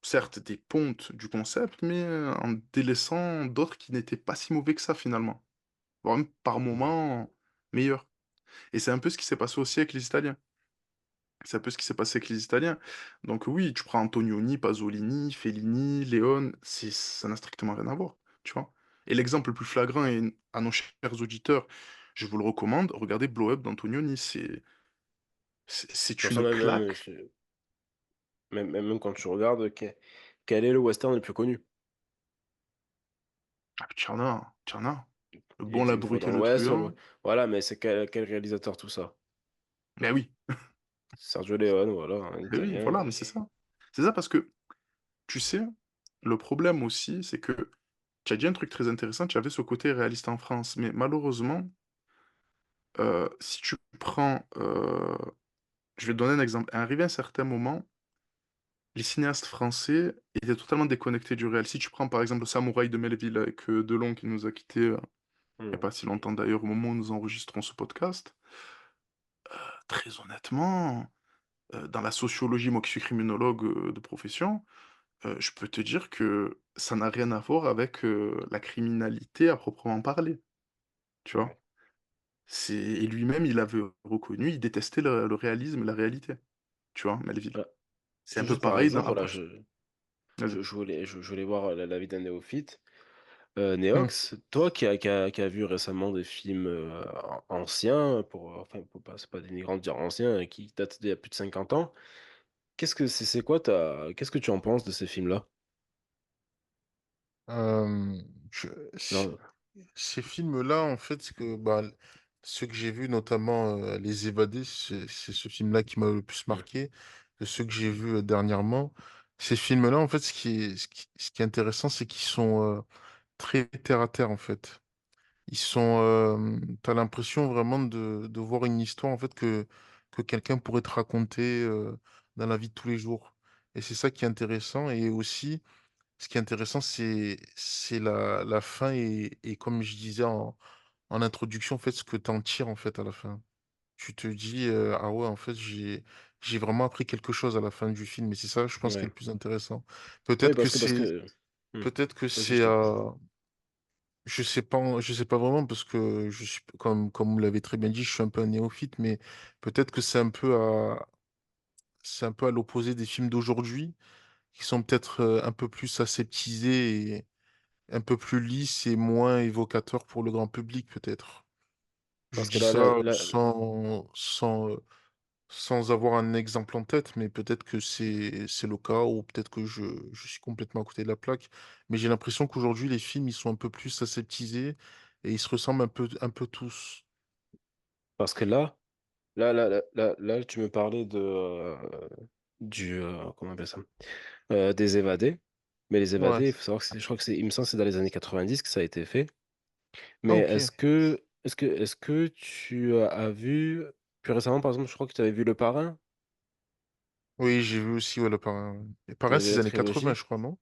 certes des pontes du concept, mais, en délaissant d'autres qui n'étaient pas si mauvais que ça finalement, voire même par moments meilleurs. Et c'est un peu ce qui s'est passé aussi avec les Italiens. C'est un peu ce qui s'est passé avec les Italiens. Donc oui, tu prends Antonioni, Pasolini, Fellini, Léone, ça n'a strictement rien à voir, tu vois? Et l'exemple le plus flagrant et à nos chers auditeurs, je vous le recommande, regardez Blow Up d'Antonioni, c'est De toute façon, une claque. même quand tu regardes, quel est le western le plus connu? Ah, tu en as, tu en as. Le Bon, la Il faut Brute et dans le l'ouest, Truand. voilà, mais c'est quel réalisateur tout ça? Mais oui, Sergio Leone, voilà, un mais oui, Italien. voilà, mais c'est ça. C'est ça parce que, tu sais, le problème aussi, c'est que tu as dit un truc très intéressant, tu avais ce côté réaliste en France, mais malheureusement, si tu prends, je vais te donner un exemple. Arrivé à un certain moment, les cinéastes français étaient totalement déconnectés du réel. Si tu prends par exemple le Samouraï de Melville avec, Delon qui nous a quittés, il y a Mmh. pas si longtemps d'ailleurs, au moment où nous enregistrons ce podcast, très honnêtement, dans la sociologie, moi qui suis criminologue, de profession, je peux te dire que ça n'a rien à voir avec, la criminalité à proprement parler, tu vois? Ouais. Et lui-même, il avait reconnu, il détestait le réalisme et la réalité, tu vois, Melville? Voilà. C'est un peu Juste par pareil dans exemple, voilà, après vas-y. je voulais voir la vie d'un néophyte. Mmh. Néox, toi qui a vu récemment des films anciens, enfin, c'est pas dénigrant de dire anciens, qui datent d'il y a plus de 50 ans, c'est quoi qu'est-ce que tu en penses de ces films-là? Hem, je c Genre, Ces films-là, en fait, ceux que j'ai vus, notamment, Les Évadés, c'est ce film-là qui m'a le plus mmh, marqué, de ceux que j'ai vus, dernièrement. Ces films-là, en fait, ce qui est intéressant, c'est qu'ils sont, très terre à terre, en fait. Ils sont, tu l'impression vraiment de voir une histoire, en fait, que quelqu'un pourrait te raconter, dans la vie de tous les jours, et c'est ça qui est intéressant. Et aussi, ce qui est intéressant, c'est la fin, et comme je disais en introduction, en fait, ce que tu en tires, en fait, à la fin. Tu te dis, «Ah ouais, en fait, j'ai vraiment appris quelque chose à la fin du film», et c'est ça, je pense, qui est ouais. le plus intéressant. Oui, Peut-être que parce c'est que mmh, peut-être que vas-y, c'est, je t'en prie. je sais pas vraiment, parce que je suis, comme vous l'avez très bien dit, je suis un peu un néophyte, mais peut-être que c'est un peu à l'opposé des films d'aujourd'hui, qui sont peut-être, un peu plus aseptisés et un peu plus lisses et moins évocateurs pour le grand public, peut-être. Je Parce que dis ça, là sans avoir un exemple en tête, mais peut-être que c'est le cas, ou peut-être que je suis complètement à côté de la plaque. Mais j'ai l'impression qu'aujourd'hui, les films, ils sont un peu plus aseptisés et ils se ressemblent un peu tous. parce que là, tu me parlais comment on appelle ça? Des Évadés, mais les Ouais. Évadés, il faut savoir que c'est je crois que c'est il me semble que c'est dans les années 90 que ça a été fait. Ah, Mais OK. est-ce que tu as vu plus récemment, par exemple, je crois que tu avais vu Le Parrain? Oui, j'ai vu aussi, ouais, Le Parrain, ouais. Le Tu Parrain, avais vu c'est les la années 80, trilogie? je crois, non?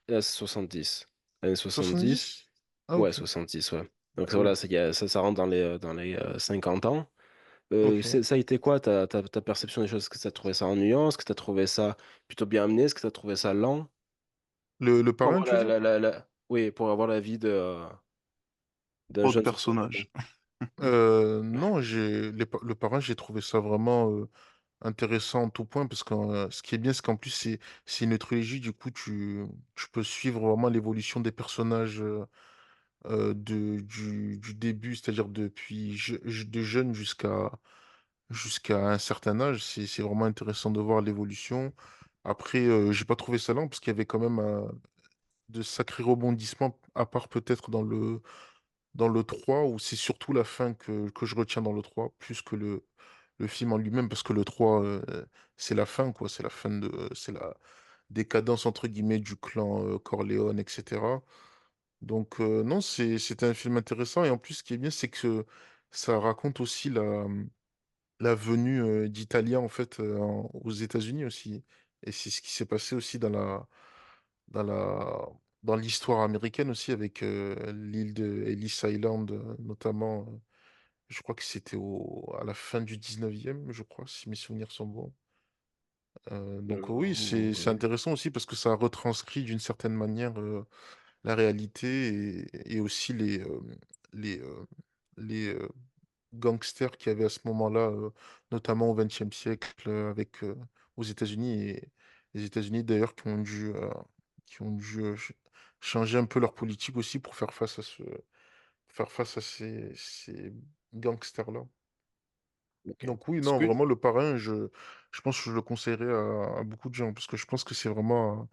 Là, c'est 70. Années 70. 70? Ah, Ouais, OK. 70, ouais. Donc Ah voilà, oui. ça rentre dans les 50 ans. OK. Ça a été quoi ta perception des choses? Est-ce que tu as trouvé ça ennuyant? Est-ce que tu as trouvé ça plutôt bien amené? Est-ce que tu as trouvé ça lent? Le Pour Parrain, avoir tu veux dire? la oui, pour avoir l'avis d'un Trop de jeune sur ton film. personnages. Non, le Parrain, j'ai trouvé ça vraiment, intéressant en tout point parce que, ce qui est bien, c'est qu'en plus, c'est une trilogie, du coup, tu peux suivre vraiment l'évolution des personnages, du début, c'est-à-dire depuis de jeune jusqu'à un certain âge. C'est vraiment intéressant de voir l'évolution. Après, j'ai pas trouvé ça lent parce qu'il y avait quand même, de sacrés rebondissements, à part peut-être dans le 3 où c'est surtout la fin que je retiens dans le 3 plus que le film en lui-même parce que le 3 c'est la fin quoi, c'est la «décadence» entre guillemets du clan, Corleone et cetera. Donc non, c'était un film intéressant et en plus ce qui est bien, c'est que ça raconte aussi la venue, d'Italiens en fait, aux États-Unis aussi et c'est ce qui s'est passé aussi dans la dans l'histoire américaine aussi avec, l'île de Ellis Island, notamment, je crois que c'était au à la fin du 19e, je crois, si mes souvenirs sont bons. Donc oui, c'est Oui. intéressant aussi parce que ça retranscrit d'une certaine manière, la réalité et aussi les, les, gangsters qu'il y avait à ce moment-là, notamment au XXe siècle, avec, aux États-Unis et les États-Unis d'ailleurs qui ont dû, changer un peu leur politique aussi pour faire face à ces gangsters-là. OK. Donc oui, Est-ce non, que, vraiment le Parrain, je pense que je le conseillerais à beaucoup de gens parce que je pense que c'est vraiment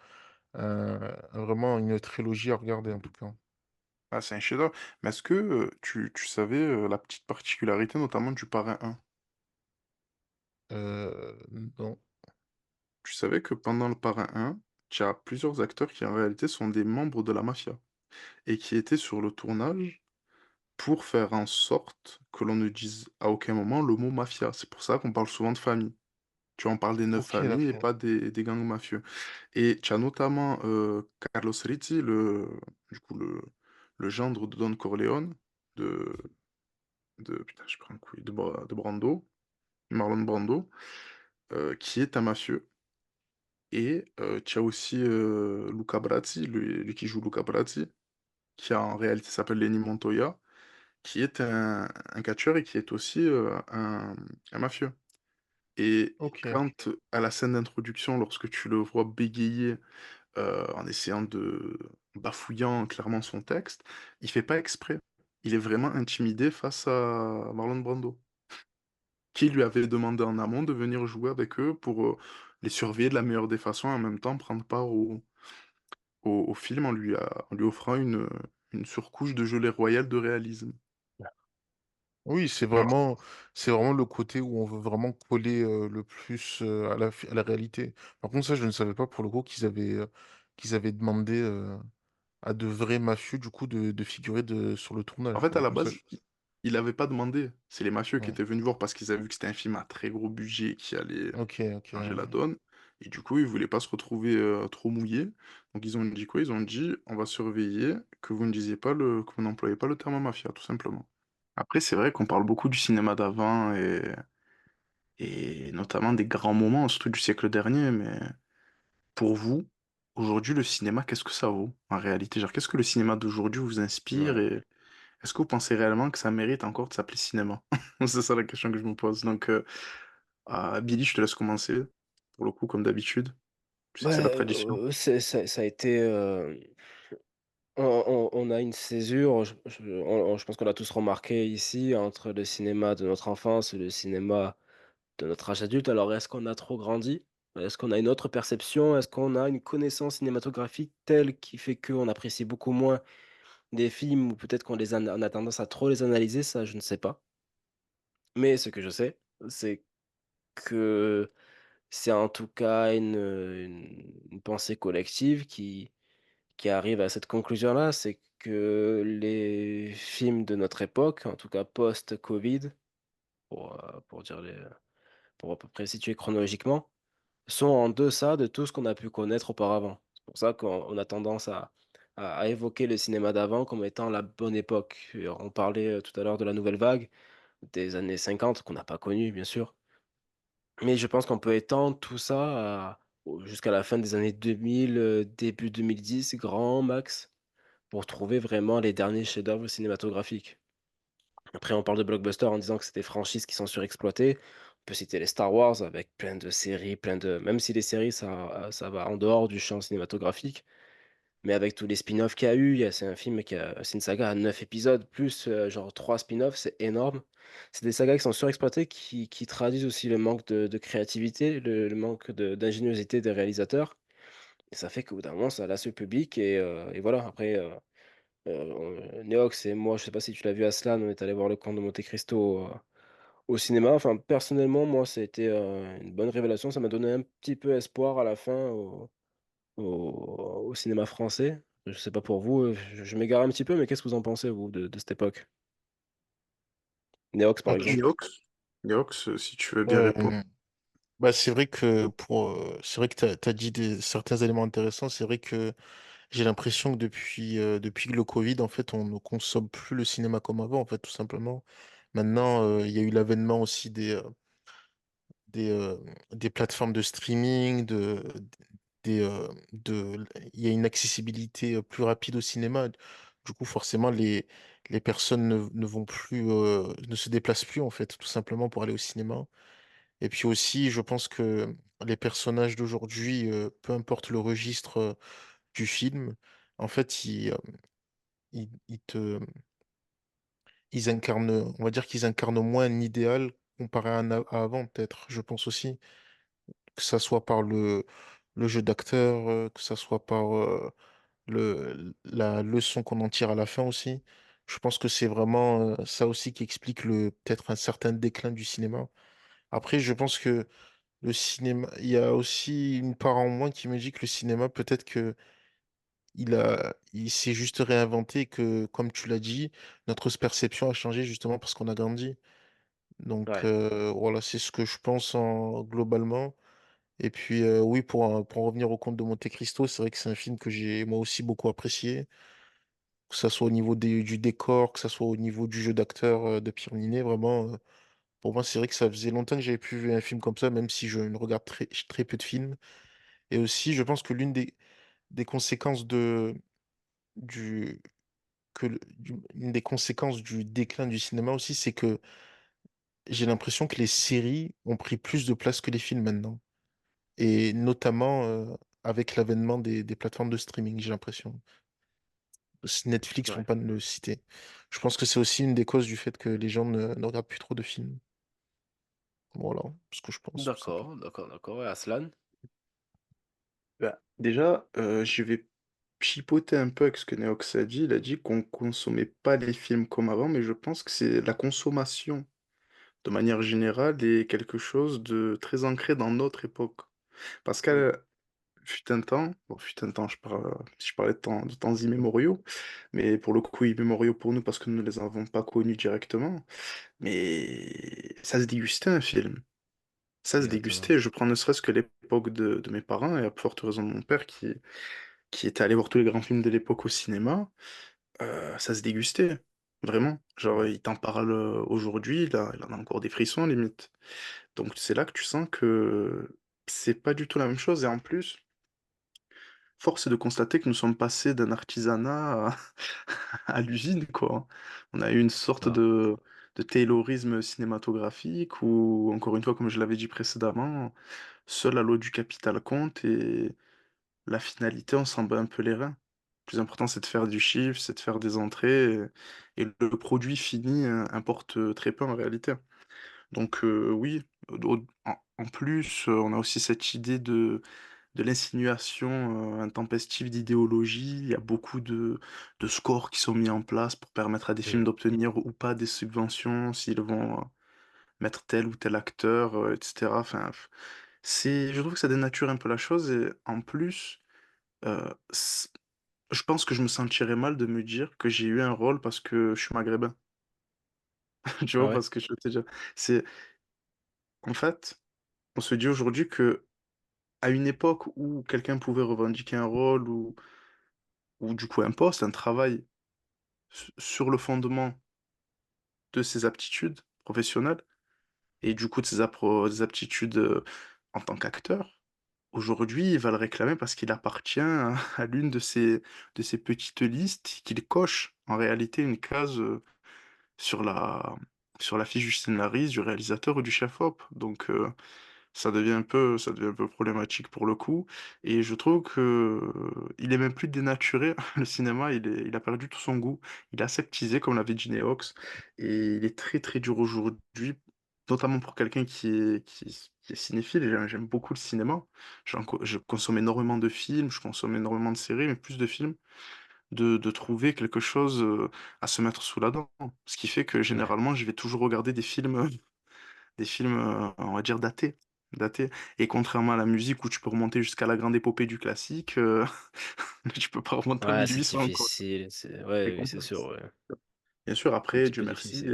vraiment une trilogie à regarder en tout cas. ah, c'est un chef-d'œuvre, mais est-ce que tu savais la petite particularité notamment du Parrain 1? Non. Tu savais que pendant le Parrain 1, tu as plusieurs acteurs qui en réalité sont des membres de la mafia et qui étaient sur le tournage pour faire en sorte que l'on ne dise à aucun moment le mot mafia. C'est pour ça qu'on parle souvent de famille. Tu vois, on parle des 9 OK, familles et d'accord. pas des gangs mafieux. Et tu as notamment Carlos Rizzi, du coup, le gendre de Don Corleone, de, putain, je prends un coup, de Brando, Marlon Brando, qui est un mafieux. Et tu as aussi Luca Brasi, lui qui joue Luca Brasi, qui en réalité s'appelle Lenny Montoya, qui est un catcheur et qui est aussi un mafieux. Et OK. quand, à la scène d'introduction, lorsque tu le vois bégayer, en essayant de bafouillant clairement son texte, il fait pas exprès. Il est vraiment intimidé face à Marlon Brando, qui lui avait demandé en amont de venir jouer avec eux pour, les surveiller de la meilleure des façons et en même temps prendre part au film en lui offrant une surcouche de gelée royale de réalisme. Oui, c'est Alors vraiment c'est vraiment le côté où on veut vraiment coller, le plus, à la réalité. Par contre, ça, je ne savais pas pour le coup qu'ils avaient demandé, à de vrais mafieux, du coup, de figurer sur le en tournage, fait, pour à le la coup, ça base, je il avait pas demandé. C'est les mafieux qui ouais. étaient venus voir parce qu'ils avaient vu que c'était un film à très gros budget qui allait OK, OK, changer la ouais. donne et du coup, ils voulaient pas se retrouver, trop mouillés. Donc ils ont dit quoi? Ils ont dit: «On va surveiller que vous ne disiez pas que vous n'employez pas le terme mafia», tout simplement. Après, c'est vrai qu'on parle beaucoup du cinéma d'avant et notamment des grands moments, surtout du siècle dernier, mais pour vous, aujourd'hui, le cinéma, qu'est-ce que ça vaut, en réalité? Genre, qu'est-ce que le cinéma d'aujourd'hui vous inspire Ouais. et est-ce que vous pensez réellement que ça mérite encore de s'appeler cinéma? C'est ça la question que je me pose. Donc, Billy, je te laisse commencer, pour le coup, comme d'habitude. Je sais que c'est la Ouais, tradition. ça a été, on a une césure, je pense qu'on l'a tous remarqué ici, entre le cinéma de notre enfance et le cinéma de notre âge adulte. Alors est-ce qu'on a trop grandi? Est-ce qu'on a une autre perception? Est-ce qu'on a une connaissance cinématographique telle qui fait qu'on apprécie beaucoup moins des films ou peut-être on a tendance à trop les analyser? Ça, je ne sais pas. Mais ce que je sais, c'est que c'est en tout cas une pensée collective qui arrive à cette conclusion-là, c'est que les films de notre époque, en tout cas post-Covid, pour dire pour à peu près situer chronologiquement, sont en deçà de tout ce qu'on a pu connaître auparavant. C'est pour ça qu'on a tendance à évoquer le cinéma d'avant comme étant la bonne époque. Et on parlait, tout à l'heure de la nouvelle vague. des années 50 qu'on n'a pas connu, bien sûr. Mais je pense qu'on peut étendre tout ça jusqu'à la fin des années 2000, début 2010, grand max, pour trouver vraiment les derniers chefs-d'œuvre cinématographiques. Après, on parle de blockbusters en disant que c'est des franchises qui sont surexploitées. On peut citer les Star Wars avec plein de séries, plein de même si les séries, ça va en dehors du champ cinématographique, mais avec tous les spin-offs qu'il y a eu, c'est un film c'est une saga à 9 épisodes plus, genre 3 spin-offs, c'est énorme. C'est des sagas qui sont surexploitées, qui traduisent aussi le manque de créativité, le manque d'ingéniosité des réalisateurs et ça fait qu'au bout d'un moment, ça lasse le public et voilà. Après, Neox et moi, je sais pas si tu l'as vu, Aslan, on est allé voir Le Comte de Monte Cristo, au cinéma. Enfin, personnellement, moi, ça a été, une bonne révélation. Ça m'a donné un petit peu espoir à la fin au cinéma français. Je sais pas pour vous, je m'égare un petit peu, mais qu'est-ce que vous en pensez, vous, de cette époque? Neox, par Ok. exemple? Niox, Niox, si tu veux bien répondre. Euh, Bah, c'est vrai que c'est vrai que t'as dit certains éléments intéressants. C'est vrai que j'ai l'impression que depuis le Covid, en fait, on ne consomme plus le cinéma comme avant, en fait, tout simplement. Maintenant, il y a eu l'avènement aussi des, euh, des plateformes de streaming, il y a une accessibilité plus rapide au cinéma. Du coup, forcément, les personnes ne vont plus, ne se déplacent plus, en fait, tout simplement pour aller au cinéma. Et puis aussi, je pense que les personnages d'aujourd'hui, peu importe le registre du film, en fait, ils te, ils incarnent, on va dire qu'ils incarnent moins un idéal comparé à avant, peut-être. Je pense aussi que ça soit par le jeu d'acteur, que ça soit par la leçon qu'on en tire à la fin aussi. Je pense que c'est vraiment ça aussi qui explique peut-être un certain déclin du cinéma. Après, je pense que le cinéma, il y a aussi une part en moins qui me dit que le cinéma, peut-être que il s'est juste réinventé et que, comme tu l'as dit, notre perception a changé justement parce qu'on a grandi. Donc Ouais, voilà, c'est ce que je pense globalement. Et puis oui, pour en revenir au Comte de Monte-Cristo, c'est vrai que c'est un film que j'ai moi aussi beaucoup apprécié, que ça soit au niveau du décor, que ça soit au niveau du jeu d'acteur de Pierre Ninet, vraiment. Pour moi, c'est vrai que ça faisait longtemps que j'avais plus vu un film comme ça, même si je ne regarde très peu de films. Et aussi, je pense que l'une des conséquences du, une des conséquences du déclin du cinéma aussi, c'est que j'ai l'impression que les séries ont pris plus de place que les films maintenant. Et notamment avec l'avènement des plateformes de streaming, j'ai l'impression. Netflix, pour ouais. ne pas le citer. Je pense que c'est aussi une des causes du fait que les gens ne regardent plus trop de films. Voilà ce que je pense, tout simplement. D'accord, d'accord, d'accord. Et Aslan? Bah, déjà, je vais chipoter un peu avec ce que Neox a dit. Il a dit qu'on consommait pas les films comme avant, mais je pense que c'est la consommation, de manière générale, est quelque chose de très ancré dans notre époque. Parce Mmh. qu'à fut un temps, bon, fut un temps, si je parlais de temps immémoriaux, mais pour le coup, immémoriaux pour nous parce que nous ne les avons pas connus directement, mais ça se dégustait un film. Ça se Exactement. dégustait. Je prends ne serait-ce que l'époque de mes parents et à forte raison de mon père qui était allé voir tous les grands films de l'époque au cinéma. Ça se dégustait. Vraiment. Genre, Ouais. il t'en parle aujourd'hui, là, il en a encore des frissons limite. Donc c'est là que tu sens que c'est pas du tout la même chose. Et en plus, force est de constater que nous sommes passés d'un artisanat à l'usine, quoi. On a eu une sorte Ah, de taylorisme cinématographique où, encore une fois, comme je l'avais dit précédemment, seule la loi du capital compte et la finalité, on s'en bat un peu les reins. Le plus important, c'est de faire du chiffre, c'est de faire des entrées, et le produit fini importe très peu en réalité. Donc oui, en plus, on a aussi cette idée de l'insinuation intempestive d'idéologie. Il y a beaucoup de scores qui sont mis en place pour permettre à des films mmh. d'obtenir ou pas des subventions, s'ils vont mettre tel ou tel acteur, etc. Enfin, je trouve que ça dénature un peu la chose et en plus, c je pense que je me sentirais mal de me dire que j'ai eu un rôle parce que je suis maghrébin. Tu Ah vois? ouais? Parce que je veux te dire, c'est en fait, on se dit aujourd'hui que à une époque où quelqu'un pouvait revendiquer un rôle ou du coup un poste, un travail sur le fondement de ses aptitudes professionnelle et du coup de des aptitudes en tant qu'acteur, aujourd'hui, il va le réclamer parce qu'il appartient à l'une de ces petites listes qu'il coche en réalité une case sur sur la fiche du scénariste, du réalisateur ou du chef-op. Donc, ça devient un peu problématique pour le coup. Et je trouve que il est même plus dénaturé. Le cinéma, il a perdu tout son goût. Il est aseptisé, comme l'avait dit Neox. Et il est très très dur aujourd'hui, notamment pour quelqu'un qui est cinéphile. Et j'aime beaucoup le cinéma. Je consomme énormément de films, je consomme énormément de séries, mais plus de films. De trouver quelque chose à se mettre sous la dent. Ce qui fait que Ouais. généralement, je vais toujours regarder des films, on va dire datés. Et contrairement à la musique où tu peux remonter jusqu'à la grande épopée du classique, tu peux pas remonter en Ouais, c'est 1800, quoi. difficile. C'est Ouais, oui, c'est sûr, complexe. ouais. Bien sûr, Un après, petit peu difficile.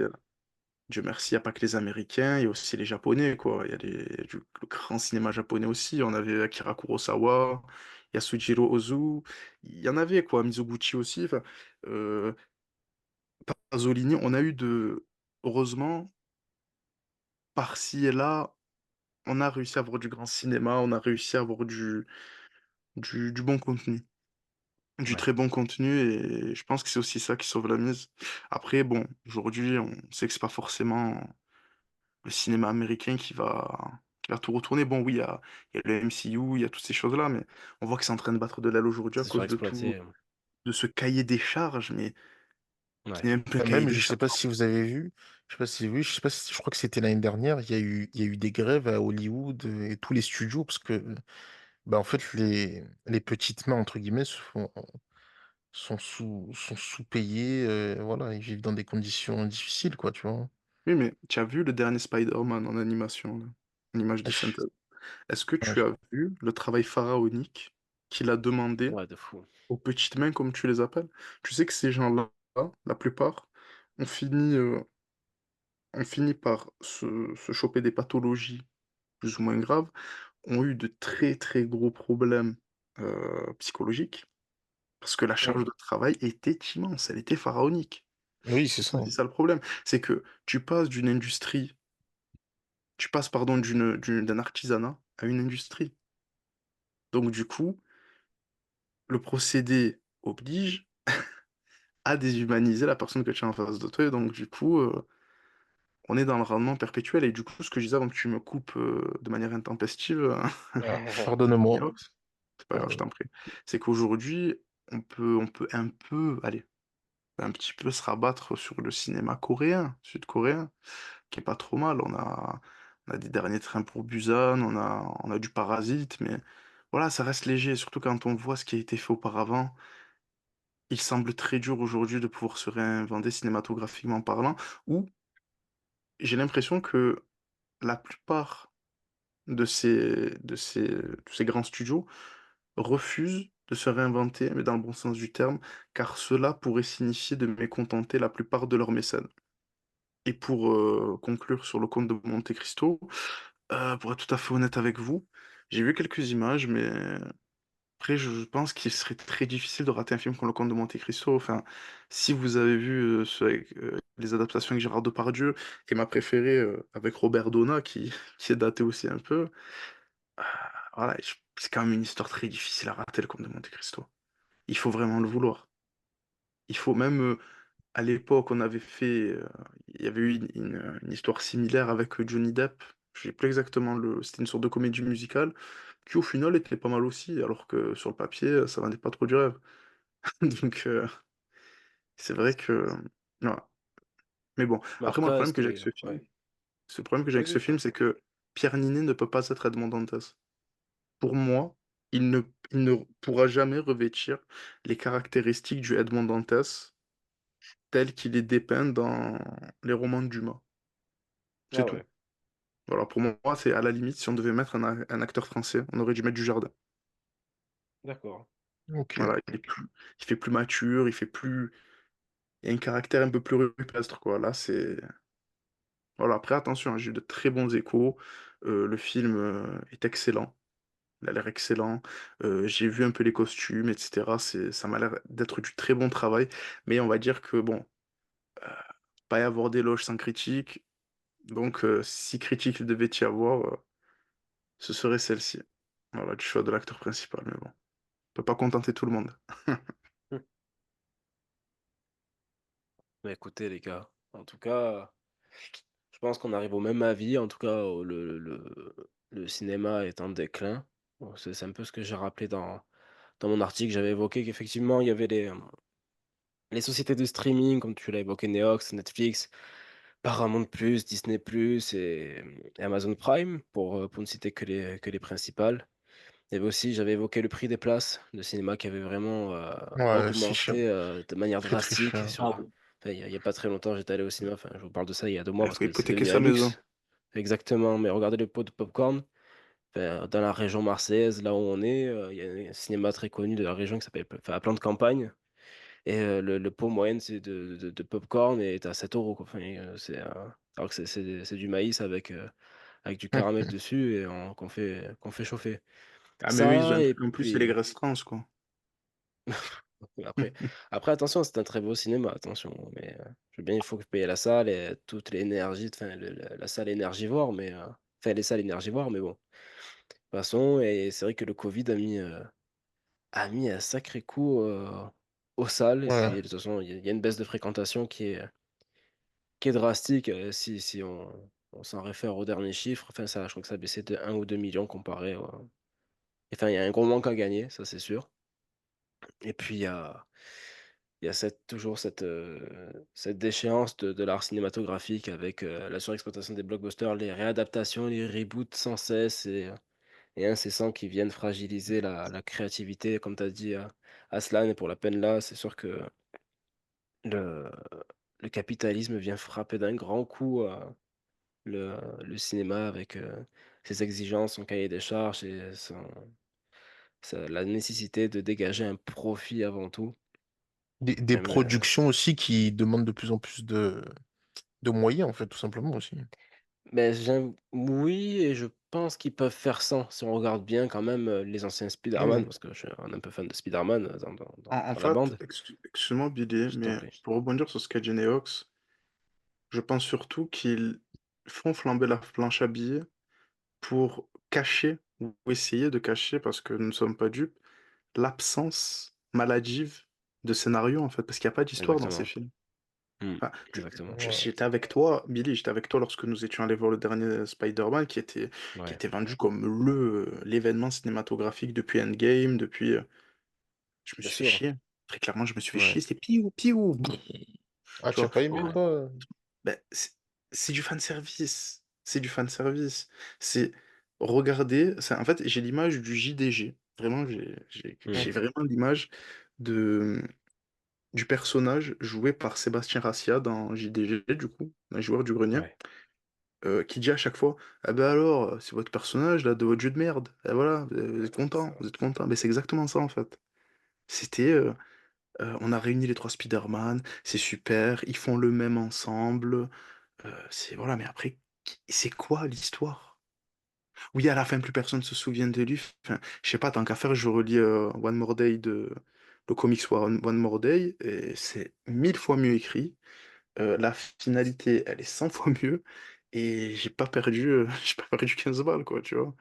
Dieu merci, il n'y a pas que les Américains, il y a aussi les Japonais, quoi. Il y a le grand cinéma japonais aussi. On avait Akira Kurosawa, Yasujiro Ozu, il y en avait, quoi. Mizoguchi aussi. Enfin, euh, Pasolini, on a eu heureusement, par-ci et là, on a réussi à avoir du grand cinéma, on a réussi à avoir du bon contenu, du Ouais. très bon contenu, et je pense que c'est aussi ça qui sauve la mise. Après, bon, aujourd'hui, on sait que c'est pas forcément le cinéma américain qui va tout retourner. Bon, oui, il y a le MCU, il y a toutes ces choses-là, mais on voit que c'est en train de battre de l'aile aujourd'hui à Se faire cause de tout, exploiter. de ce cahier des charges, mais qui Ouais. n'est même plus un Et cahier même, des je sais charges. pas si vous avez vu, je sais pas si vous avez vu, je sais pas si, je crois que c'était l'année dernière, il y a eu des grèves à Hollywood et tous les studios parce que, bah, en fait, les petites mains, entre guillemets, sont sous-payées, voilà, ils vivent dans des conditions difficiles, quoi, tu vois. Oui, mais tu as vu le dernier Spider-Man en animation, là, en image de Je- synthèse. Est-ce que ouais, tu as vu le travail pharaonique qu'il a demandé Ouais, de fou. aux petites mains, comme tu les appelles? Tu sais que ces gens-là, la plupart, ont fini, euh, ont fini par se choper des pathologies plus ou moins graves, ont eu de très très gros problèmes psychologiques, parce que la charge ouais. de travail était immense, elle était pharaonique. Oui, c'est ça. C'est ça le problème, c'est que tu passes, pardon, d'un artisanat à une industrie. Donc du coup, le procédé oblige à déshumaniser la personne que tu as en face de toi et donc du coup, on est dans le rendement perpétuel et du coup, ce que je disais avant que tu me coupes, de manière intempestive, Ah, pardonne-moi. Yops, c'est pas grave, je Pardon. t'en prie. C'est qu'aujourd'hui, on peut un peu, allez, un petit peu se rabattre sur le cinéma coréen, sud-coréen, qui est pas trop mal. On a des derniers trains pour Busan, on a du Parasite, mais voilà, ça reste léger, surtout quand on voit ce qui a été fait auparavant. Il semble très dur aujourd'hui de pouvoir se réinventer cinématographiquement parlant, ou j'ai l'impression que la plupart de ces grands studios refusent de se réinventer, mais dans le bon sens du terme, car cela pourrait signifier de mécontenter la plupart de leurs mécènes. Et pour conclure sur le comte de Monte Cristo, pour être tout à fait honnête avec vous, j'ai vu quelques images, mais après, je pense qu'il serait très difficile de rater un film comme Le Comte de Monte Cristo. Enfin, si vous avez vu les adaptations avec Gérard Depardieu, et ma préférée avec Robert Donat, qui est daté aussi un peu, voilà, c'est quand même une histoire très difficile à rater, Le Comte de Monte Cristo. Il faut vraiment le vouloir. Il faut même, à l'époque, il y avait eu une histoire similaire avec Johnny Depp. Je sais plus exactement c'était une sorte de comédie musicale qui au final était pas mal aussi, alors que sur le papier, ça vendait pas trop du rêve. Donc c'est vrai que voilà. Mais bon, Mais après moi le après, problème que j'ai avec c'était. ce Ouais. film, ce problème que j'ai avec ce Vas-y. film, c'est que Pierre Ninet ne peut pas être Edmond Dantès. Pour moi, il ne pourra jamais revêtir les caractéristiques du Edmond Dantès tel qu'il est dépeint dans les romans de Dumas. C'est Ah tout. ouais, Voilà, pour moi, c'est à la limite, si on devait mettre un acteur français, on aurait dû mettre du Jardin. d'accord. Ok. Voilà, il fait plus mature, il a un caractère un peu plus rupestre, quoi. Là, c'est. Voilà, après, attention, hein, j'ai eu de très bons échos. Le film est excellent. Il a l'air excellent. J'ai vu un peu les costumes, etc. Ça m'a l'air d'être du très bon travail. Mais on va dire que, bon, pas y avoir d'éloges sans critique. Donc, si critique il devait y avoir, ce serait celle-ci. Voilà, du choix de l'acteur principal, mais bon, on peut pas contenter tout le monde. Mmh. Bah, écoutez les gars, en tout cas, je pense qu'on arrive au même avis, en tout cas, le cinéma est en déclin. Bon, c'est un peu ce que j'ai rappelé dans mon article. J'avais évoqué qu'effectivement il y avait les sociétés de streaming comme tu l'as évoqué, Neox, Netflix, Paramount+, Disney+ et Amazon Prime pour ne citer que les principales. Il y avait aussi j'avais évoqué le prix des places de cinéma qui avait vraiment, Ouais, c'est cher. augmenté, de manière Très, très drastique cher. sur enfin il y a pas très longtemps, j'étais allé au cinéma, enfin je vous parle de ça il y a 2 mois Il parce faut que c'est hypothéquer devenu un sa maison. luxe. Exactement, mais regardez le pot de popcorn, dans la région marseillaise, là où on est, il y a un cinéma très connu de la région qui s'appelle enfin à Plan de Campagne et le pot moyenne c'est de popcorn est à 7 € quoi. Enfin, c'est, alors que c'est du maïs avec du caramel dessus et qu'on fait chauffer. Ah, mais eux, ils ont Ça un et truc en plus, c'est les puis graisses trans, quoi. après après attention, c'est un très beau cinéma, attention, mais je veux bien, il faut que payer la salle et toute l'énergie, enfin le la salle énergivore, mais enfin les salles énergivores, mais bon, de toute façon et c'est vrai que le covid a mis un sacré coup, aux salles et puis Ouais. de toute façon, il y a une baisse de fréquentation qui est drastique, si on s'en réfère aux derniers chiffres, enfin ça je crois que ça a baissé de 1 ou 2 millions comparé au enfin il y a un gros manque à gagner, ça c'est sûr et puis il y a toujours cette déchéance de l'art cinématographique avec, la surexploitation des blockbusters, les réadaptations, les reboots sans cesse et incessants qui viennent fragiliser la créativité comme tu as dit, Aslan et pour la peine là, c'est sûr que le le capitalisme vient frapper d'un grand coup, le cinéma avec, ses exigences, son cahier des charges et la nécessité de dégager un profit avant tout. Des Même, productions aussi qui demandent de plus en plus de moyens, en fait, tout simplement aussi. beh, oui et je pense qu'ils peuvent faire sans, si on regarde bien quand même, les anciens Ah Spider-Man oui. parce que je suis un peu fan de Spider-Man, En dans la fait, bande. excuse-moi, Billy, Je t'en mais prie. pour rebondir sur ce qu'a dit Neox, je pense surtout qu'ils font flamber la planche à billets pour cacher ou essayer de cacher, parce que nous ne sommes pas dupes, l'absence maladive de scénario, en fait, parce qu'il y a pas d'histoire dans ces Exactement. films. Mmh. Enfin, Exactement. Ouais. j'étais avec toi, Billy, j'étais avec toi lorsque nous étions allés voir le dernier Spider-Man qui Ouais. était vendu comme l'événement cinématographique depuis Endgame, depuis, je me Bien suis fait sûr. chier. Très clairement, je me suis fait Ouais. chier, c'était piou, piou. Ah, Tu tu as vois? pas aimé, Ouais. toi? Ben, c'est du fanservice. C'est du fanservice. C'est regarder, en fait, j'ai l'image du JDG. Vraiment, Mmh. j'ai vraiment l'image de, du personnage joué par Sébastien Rassia dans JDG, du coup, un joueur du grenier, Ouais. qui dit à chaque fois: «Ah ben alors, c'est votre personnage là, de votre jeu de merde, et voilà, vous êtes C'est content, ça. vous êtes content». Mais c'est exactement ça, en fait. C'était, on a réuni les 3 Spider-Man, c'est super, ils font le même ensemble, c'est voilà, mais après, c'est quoi l'histoire? Oui, à la fin, plus personne se souvient de lui. Enfin, je sais pas, tant qu'à faire, je relis, One More Day de le comics One More Day et c'est 1000 fois mieux écrit. La finalité, elle est 100 fois mieux et j'ai pas perdu, j'ai pas perdu 15 balles, quoi, tu vois?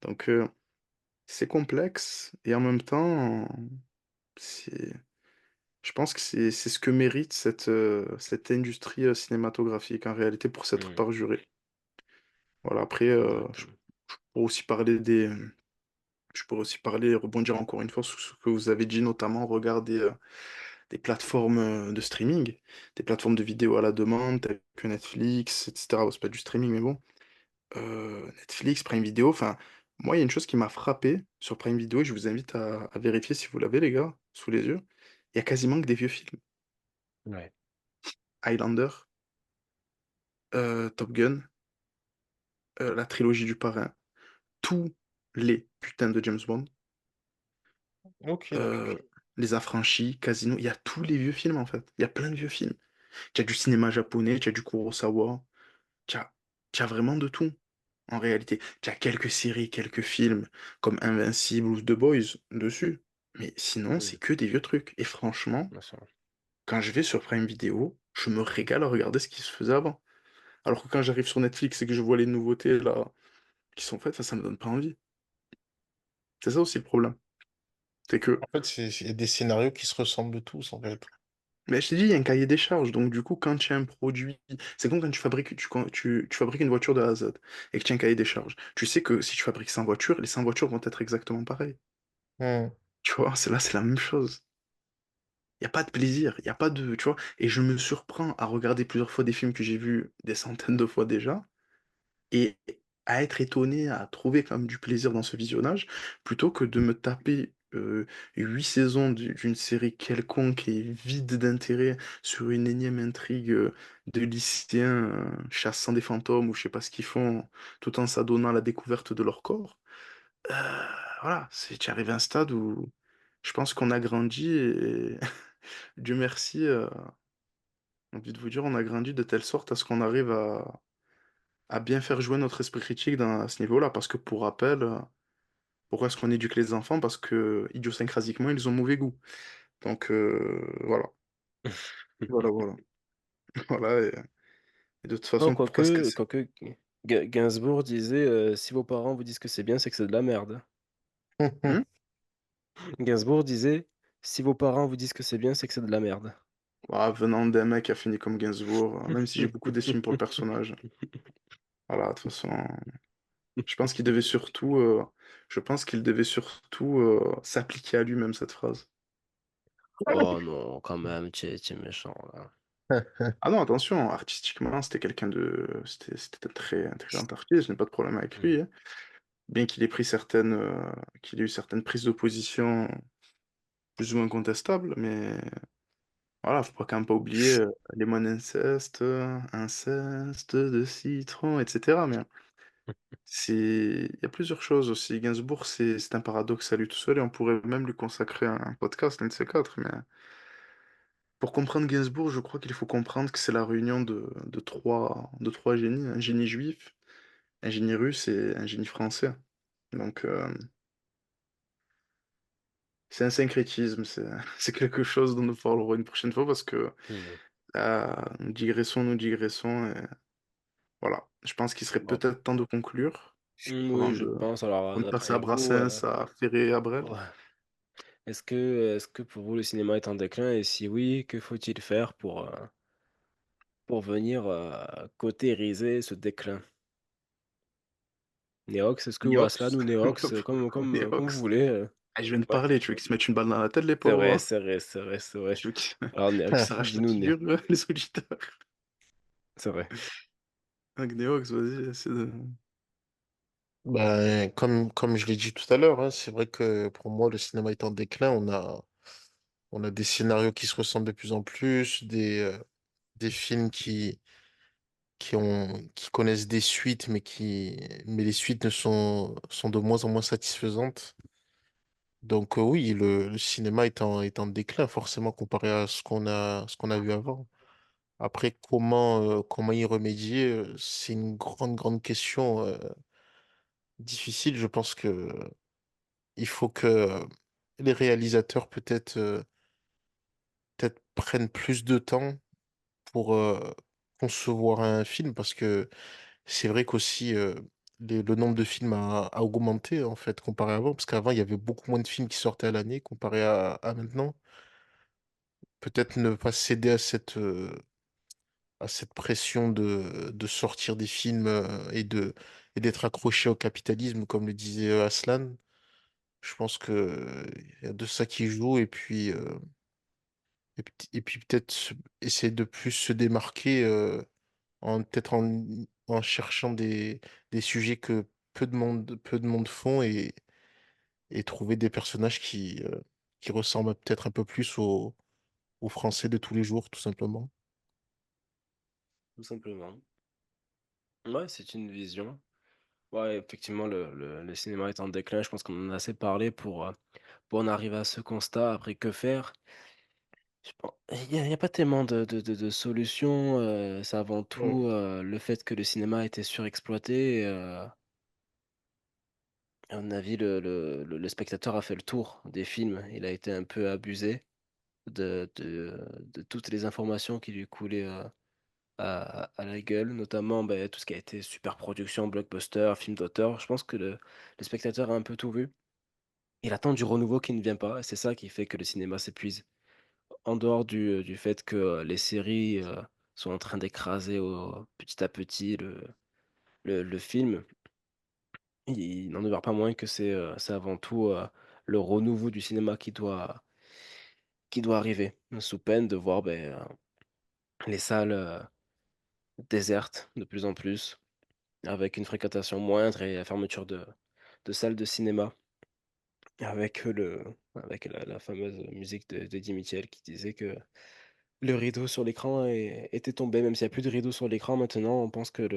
Donc c'est complexe et en même temps, c'est je pense que c'est ce que mérite cette industrie, cinématographique, en réalité, pour s'être Mmh. parjurée. Voilà, après, Exactement. pourrais aussi parler je pourrais aussi parler rebondir encore une fois sur ce que vous avez dit, notamment regarder, des plateformes, de streaming, des plateformes de vidéos à la demande telles que Netflix et cetera. Bon, c'est pas du streaming, mais bon. Netflix, Prime Video, enfin, moi, il y a une chose qui m'a frappé sur Prime Video et je vous invite à vérifier si vous l'avez, les gars, sous les yeux. Il y a quasiment que des vieux films. Ouais. Highlander, Top Gun, la trilogie du Parrain, tous les putains de James Bond, OK, OK, heu, OK. Les Affranchis, Casino, il y a tous les vieux films, en fait. Il y a plein de vieux films. Tu as du cinéma japonais, tu as du Kurosawa, tu as tu as vraiment de tout, en réalité. Tu as quelques séries, quelques films comme Invincible ou The Boys dessus, mais sinon, c'est Mmh. que des vieux trucs et franchement, Bien sûr. quand je vais sur Prime Video, je me régale à regarder ce qui se faisait avant. Alors que quand j'arrive sur Netflix et que je vois les nouveautés là qui sont faites, ça me donne pas envie. C'est ça aussi le problème. C'est que, En fait, il y a des scénarios qui se ressemblent tous, en fait. mais je t'ai dit, il y a un cahier des charges. Donc du coup, quand tu as un produit, c'est comme quand tu fabriques une voiture de A à Z et que tu as un cahier des charges. Tu sais que si tu fabriques 100 voitures, les 100 voitures vont être exactement pareilles. Hmm. Tu vois, c'est la même chose. Il n'y a pas de plaisir, il n'y a pas de, tu vois. Et je me surprends à regarder plusieurs fois des films que j'ai vus des centaines de fois déjà et à être étonné, à trouver quand même du plaisir dans ce visionnage, plutôt que de me taper 8 saisons d'une série quelconque et vide d'intérêt sur une énième intrigue de lycéens chassant des fantômes ou je sais pas ce qu'ils font, tout en s'adonnant à la découverte de leur corps. Euh, voilà, tu arrivé à un stade où je pense qu'on a grandi et Dieu merci, j'ai envie de vous dire, on a grandi de telle sorte à ce qu'on arrive à bien faire jouer notre esprit critique à ce niveau-là. Parce que pour rappel, pourquoi est-ce qu'on éduque les enfants? Parce que idiosyncrasiquement, ils ont mauvais goût. Donc voilà. Voilà, voilà. Voilà, et de toute Non, façon, pourquoi est-ce que quoique Gainsbourg disait, «Si vos parents vous disent que c'est bien, c'est que c'est de la merde». Hmm. Gainsbourg disait: «Si vos parents vous disent que c'est bien, c'est que c'est de la merde». Ah, venant d'un mec qui a fini comme Gainsbourg, même si j'ai beaucoup d'estime pour le personnage, voilà, de toute façon, je pense qu'il devait surtout, je pense qu'il devait surtout s'appliquer à lui-même cette phrase. Oh non, quand même, tu es méchant là. Ah non, attention, artistiquement, c'était quelqu'un de. C'était un très grand artiste, je n'ai pas de problème avec Mmh. lui, hein. Bien qu'il ait pris qu'il ait eu certaines prises d'opposition plus ou moins contestables, mais voilà, faut pas quand même pas oublier les mots inceste, inceste de citron, etc. Mais il y a plusieurs choses aussi. Gainsbourg, c'est un paradoxe à lui tout seul et on pourrait même lui consacrer un podcast, l'un de ces quatre. Mais pour comprendre Gainsbourg, je crois qu'il faut comprendre que c'est la réunion de trois génies, un génie juif, un génie russe et un génie français. Donc, c'est un syncrétisme, c'est quelque chose dont nous parlerons une prochaine fois parce que Mmh. nous digressons. Et voilà. Je pense qu'il serait Bon. peut-être temps de conclure Oui, je pense alors, avant de passer d'après à vous, Brassens, à Ferré et à Brel. ouais. Est-ce que pour vous le cinéma est en déclin et si oui, que faut-il faire pour venir, cautériser ce déclin? Neox, est-ce que ou Aslan Néox, ou Neox, comme vous Néox. voulez, Ah, je viens de ouais. parler, tu veux qu'ils se mettent une balle dans la tête, les C'est vrai, pauvres? c'est vrai, c'est vrai, c'est vrai. Tu veux qu'ils Alors qu'ils Neox, s'arrachent la dis-nous Né. figure, les auditeurs? C'est vrai. Donc, Néox, vas-y, essaie de. Ben, comme je l'ai dit tout à l'heure, hein, c'est vrai que pour moi, le cinéma est en déclin. On a des scénarios qui se ressemblent de plus en plus, des films qui connaissent des suites, mais les suites sont de moins en moins satisfaisantes. Donc oui, le cinéma est en déclin, forcément, comparé à ce qu'on a vu avant. Après, comment y remédier, c'est une grande question difficile. Je pense que il faut que les réalisateurs peut-être prennent plus de temps pour concevoir un film, parce que c'est vrai qu'aussi le nombre de films a augmenté en fait comparé à avant, parce qu'avant il y avait beaucoup moins de films qui sortaient à l'année comparé à maintenant. Peut-être ne pas céder à cette pression de sortir des films et d'être accroché au capitalisme, comme le disait Aslan. Je pense que il y a de ça qui joue, et puis peut-être essayer de plus se démarquer peut-être en cherchant des sujets que peu de monde font, et trouver des personnages qui ressemblent peut-être un peu plus aux Français de tous les jours, tout simplement. Tout simplement. Ouais, c'est une vision. Ouais, effectivement, le cinéma est en déclin. Je pense qu'on en a assez parlé pour en arriver à ce constat. Après, que faire? Je pen il y a pas tellement de solutions, c'est avant Mm. tout, le fait que le cinéma a été surexploité, à mon avis, le spectateur a fait le tour des films. Il a été un peu abusé de toutes les informations qui lui coulaient, à la gueule, notamment, tout ce qui a été super production, blockbuster, film d'auteur. Je pense que le spectateur a un peu tout vu. Il attend du renouveau qui ne vient pas et c'est ça qui fait que le cinéma s'épuise. En dehors du fait que les séries, sont en train d'écraser petit à petit le film, il n'en demeure pas moins que c'est avant tout, le renouveau du cinéma qui doit arriver, sous peine de voir, les salles, désertes de plus en plus, avec une fréquentation moindre et la fermeture de salles de cinéma, avec, la fameuse musique d'Eddie Mitchell qui disait que le rideau sur l'écran était tombé. Même s'il y a plus de rideau sur l'écran maintenant, on pense que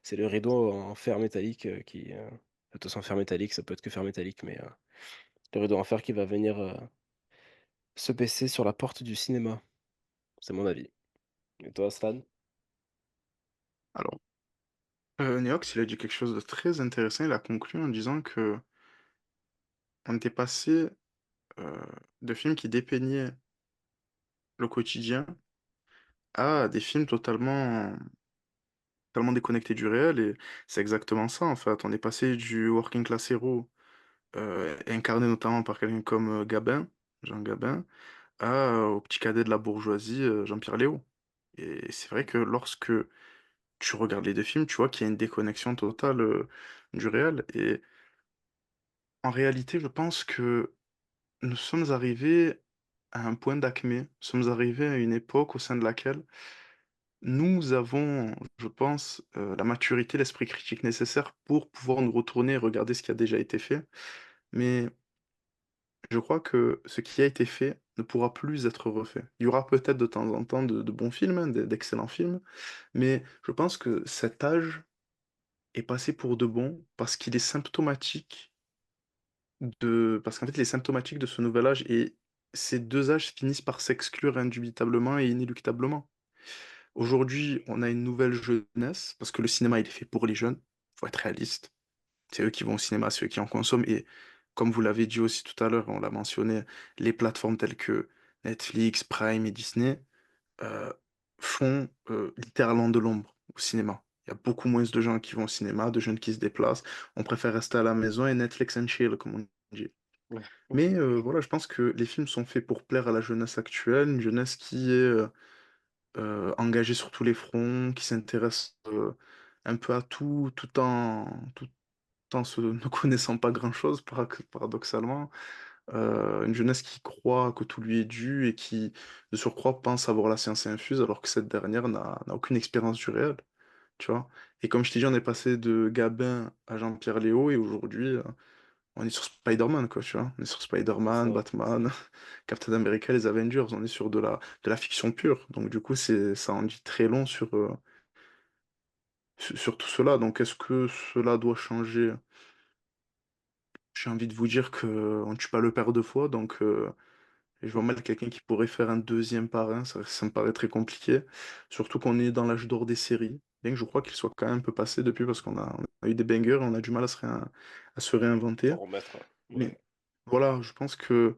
c'est le rideau en fer métallique, de toute façon fer métallique, ça peut être que fer métallique, mais, le rideau en fer qui va venir, se baisser sur la porte du cinéma. C'est mon avis. Et toi, Stan? Alors, Neox, il a dit quelque chose de très intéressant. Il a conclu en disant que on était passé euh, de films qui dépeignaient le quotidien à des films totalement déconnectés du réel. Et c'est exactement ça, en fait. On est passé du working class hero, incarné notamment par quelqu'un comme Gabin, Jean Gabin, au petit cadet de la bourgeoisie, Jean-Pierre Léaud. Et c'est vrai que lorsque tu regardes les deux films, tu vois qu'il y a une déconnexion totale du réel. Et en réalité, je pense que nous sommes arrivés à un point d'acmé, nous sommes arrivés à une époque au sein de laquelle nous avons, je pense, la maturité, l'esprit critique nécessaire pour pouvoir nous retourner et regarder ce qui a déjà été fait. Mais je crois que ce qui a été fait ne pourra plus être refait. Il y aura peut-être de temps en temps de bons films, hein, d'excellents films, mais je pense que cet âge est passé pour de bon parce qu'il est symptomatique parce qu'en fait, il est symptomatique de ce nouvel âge et ces deux âges finissent par s'exclure indubitablement et inéluctablement. Aujourd'hui, on a une nouvelle jeunesse parce que le cinéma, il est fait pour les jeunes. Faut être réaliste. C'est eux qui vont au cinéma, c'est eux qui en consomment. Et comme vous l'avez dit aussi tout à l'heure, on l'a mentionné, les plateformes telles que Netflix, Prime et Disney euh, font littéralement de l'ombre au cinéma. Il y a beaucoup moins de gens qui vont au cinéma, de jeunes qui se déplacent. On préfère rester à la maison et Netflix and chill, comme on dit. Ouais. Mais voilà, je pense que les films sont faits pour plaire à la jeunesse actuelle, une jeunesse qui est engagée sur tous les fronts, qui s'intéresse un peu à tout, tout en ne connaissant pas grand-chose, paradoxalement. Une jeunesse qui croit que tout lui est dû et qui, de surcroît, pense avoir la science infuse alors que cette dernière n'a aucune expérience du réel, tu vois. Et comme je t'ai dit, on est passé de Gabin à Jean-Pierre Léaud et aujourd'hui, on est sur Spider-Man, quoi, tu vois. On est sur C'est Spider-Man, vrai. Batman, Captain America, les Avengers, on est sur de la fiction pure. Donc du coup, ça en dit très long sur tout cela. Donc est-ce que cela doit changer? J'ai envie de vous dire que on tue pas le père deux fois, donc je vois mal quelqu'un qui pourrait faire un deuxième parrain, ça me paraît très compliqué. Surtout qu'on est dans l'âge d'or des séries. Bien que je crois qu'il soit quand même un peu passé depuis parce qu'on a eu des bangers et on a du mal à se réinventer. Pour remettre, ouais. Mais voilà, je pense que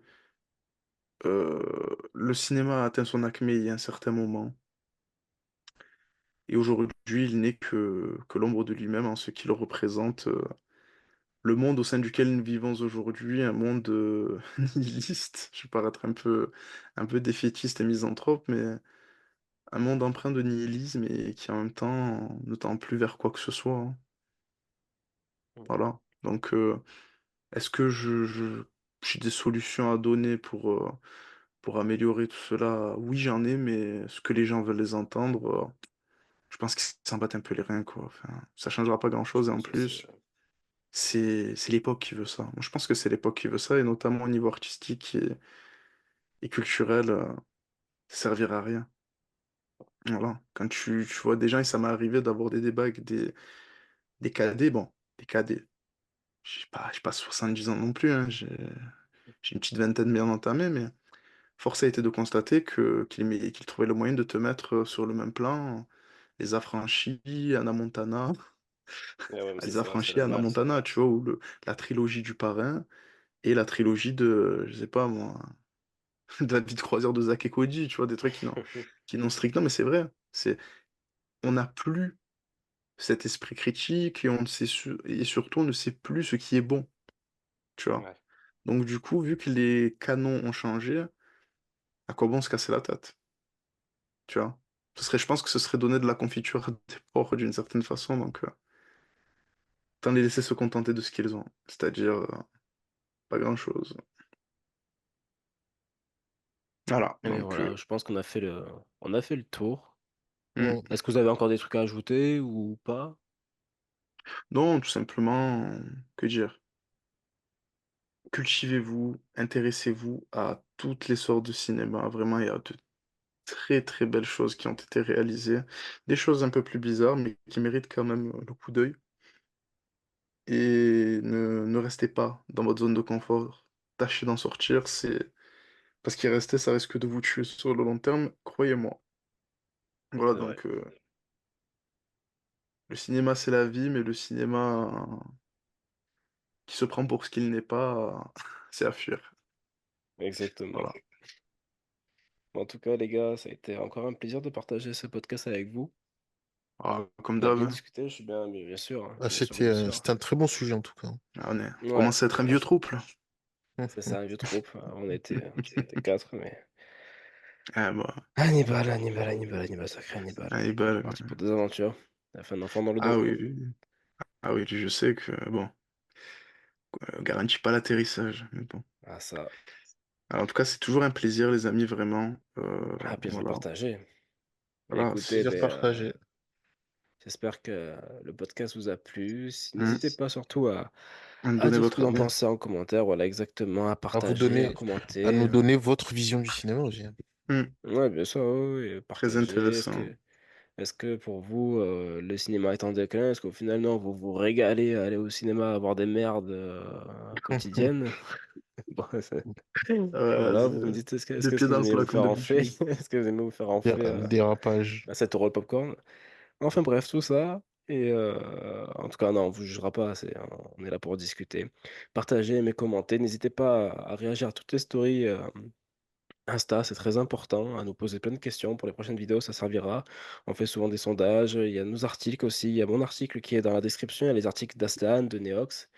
le cinéma a atteint son acmé il y a un certain moment. Et aujourd'hui, il n'est que l'ombre de lui-même en ce qu'il représente. Le monde au sein duquel nous vivons aujourd'hui, un monde nihiliste, je vais paraître un peu défaitiste et misanthrope, mais un monde empreint de nihilisme et qui en même temps ne tend plus vers quoi que ce soit, hein. Mmh. Voilà. Donc, est-ce que j'ai des solutions à donner pour améliorer tout cela? Oui, j'en ai, mais est-ce que les gens veulent les entendre? Je pense qu'ils s'en battent un peu les reins, quoi. Enfin, ça changera pas grand-chose et en Ça c'est plus, c'est l'époque qui veut ça. Moi, je pense que c'est l'époque qui veut ça, et notamment au niveau artistique et culturel, ça servira à rien. Voilà. Quand tu vois des gens, et ça m'est arrivé d'avoir des débats avec des cadets, bon, des cadets. J'ai pas 70 ans non plus, hein, j'ai une petite vingtaine bien entamée, mais force a été de constater qu'ils trouvaient le moyen de te mettre sur le même plan les affranchis, Anna Montana, ouais, ouais, mais ça les c'est vrai, c'est affranchis, le Anna mal, ça. Montana, tu vois, ou la trilogie du parrain et la trilogie de, je sais pas moi, de la vie de croisière de Zack et Cody, tu vois, des trucs qui n'ont strictement, mais c'est vrai. on n'a plus cet esprit critique et on ne sait et surtout on ne sait plus ce qui est bon, tu vois? Ouais. Donc du coup, vu que les canons ont changé, à quoi bon se casser la tête, tu vois? Je pense que ce serait donner de la confiture à des porcs d'une certaine façon, donc autant les laisser se contenter de ce qu'ils ont, c'est-à-dire, pas grand-chose. Voilà, Et donc voilà, je pense on a fait le tour. mmh. Mmh. Est-ce que vous avez encore des trucs à ajouter ou pas? Non, tout simplement, que dire? Cultivez-vous, intéressez-vous à toutes les sortes de cinéma, vraiment, il y a de très, très belles choses qui ont été réalisées. Des choses un peu plus bizarres, mais qui méritent quand même, le coup d'œil et ne restez pas dans votre zone de confort. Tâchez d'en sortir, c'est parce qu'y rester, ça risque de vous tuer sur le long terme, croyez-moi. Voilà C'est vrai. donc le cinéma, c'est la vie, mais le cinéma qui se prend pour ce qu'il n'est pas, c'est à fuir. Exactement. Voilà. En tout cas, les gars, ça a été encore un plaisir de partager ce podcast avec vous. Ah, comme On a d'hab, bien hein. discuté, je suis bien sûr, hein, Ah, bien sûr, bien sûr. c'était un très bon sujet en tout cas. Ah, on Ouais, commence à être un vieux trouble. c'est ça, un vieux troupe. On était 4, mais Ah bah, Hannibal, sacré Hannibal. On est Hannibal, parti pour des aventures. Il a fait un enfant dans le ah dos. oui, oui, oui. Ah oui, je sais que bon, garantit pas l'atterrissage, mais bon. Ah ça, Alors, en tout cas, c'est toujours un plaisir les amis, vraiment, plaisir voilà. partagé. Mais Voilà, écoutez, Plaisir partagé. j'espère que le podcast vous a plu. N'hésitez mmh, pas surtout à me à donner dire ce que votre vous en avis. pensez en commentaire. Voilà, exactement, à À vous partager, à donner, à commenter. nous donner votre vision du cinéma aussi, hein. Mmh, Ouais, bien sûr, oui, oui, très partager. intéressant. Est-ce que pour vous, le cinéma est en déclin? Est-ce qu'au final, non, vous vous régalez à aller au cinéma, à voir des merdes, quotidiennes? Bon, voilà, vous me dites, est-ce les que est-ce pieds que vous dans le aimez plat vous comme faire enfler? d'habitude. Est-ce que vous aimez vous faire enfler, Le dérapage. à 7 € le popcorn? Enfin bref, tout ça et en tout cas, non, on vous jugera pas, on est là pour discuter. Partagez, aimez, commentez. N'hésitez pas à réagir à toutes les stories, Insta, c'est très important, à nous poser plein de questions pour les prochaines vidéos, ça servira. On fait souvent des sondages, il y a nos articles aussi, il y a mon article qui est dans la description, il y a les articles d'Aslan, de Neox,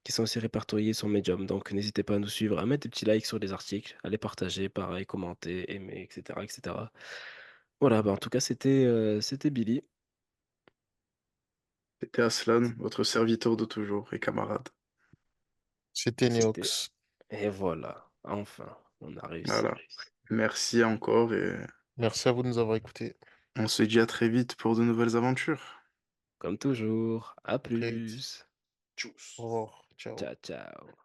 qui sont aussi répertoriés sur Medium. Donc n'hésitez pas à nous suivre, à mettre des petits likes sur les articles, à les partager, pareil, commenter, aimer, etc., etc. Voilà, bah, en tout cas, c'était Billy. C'était Aslan, votre serviteur de toujours et camarade. C'était C'était Neox. Et voilà, enfin, on a réussi. Voilà. Merci encore et Merci à vous de nous avoir écoutés. on se dit à très vite pour de nouvelles aventures. Comme toujours, à Très vite. plus. Au revoir. Ciao. Ciao, ciao.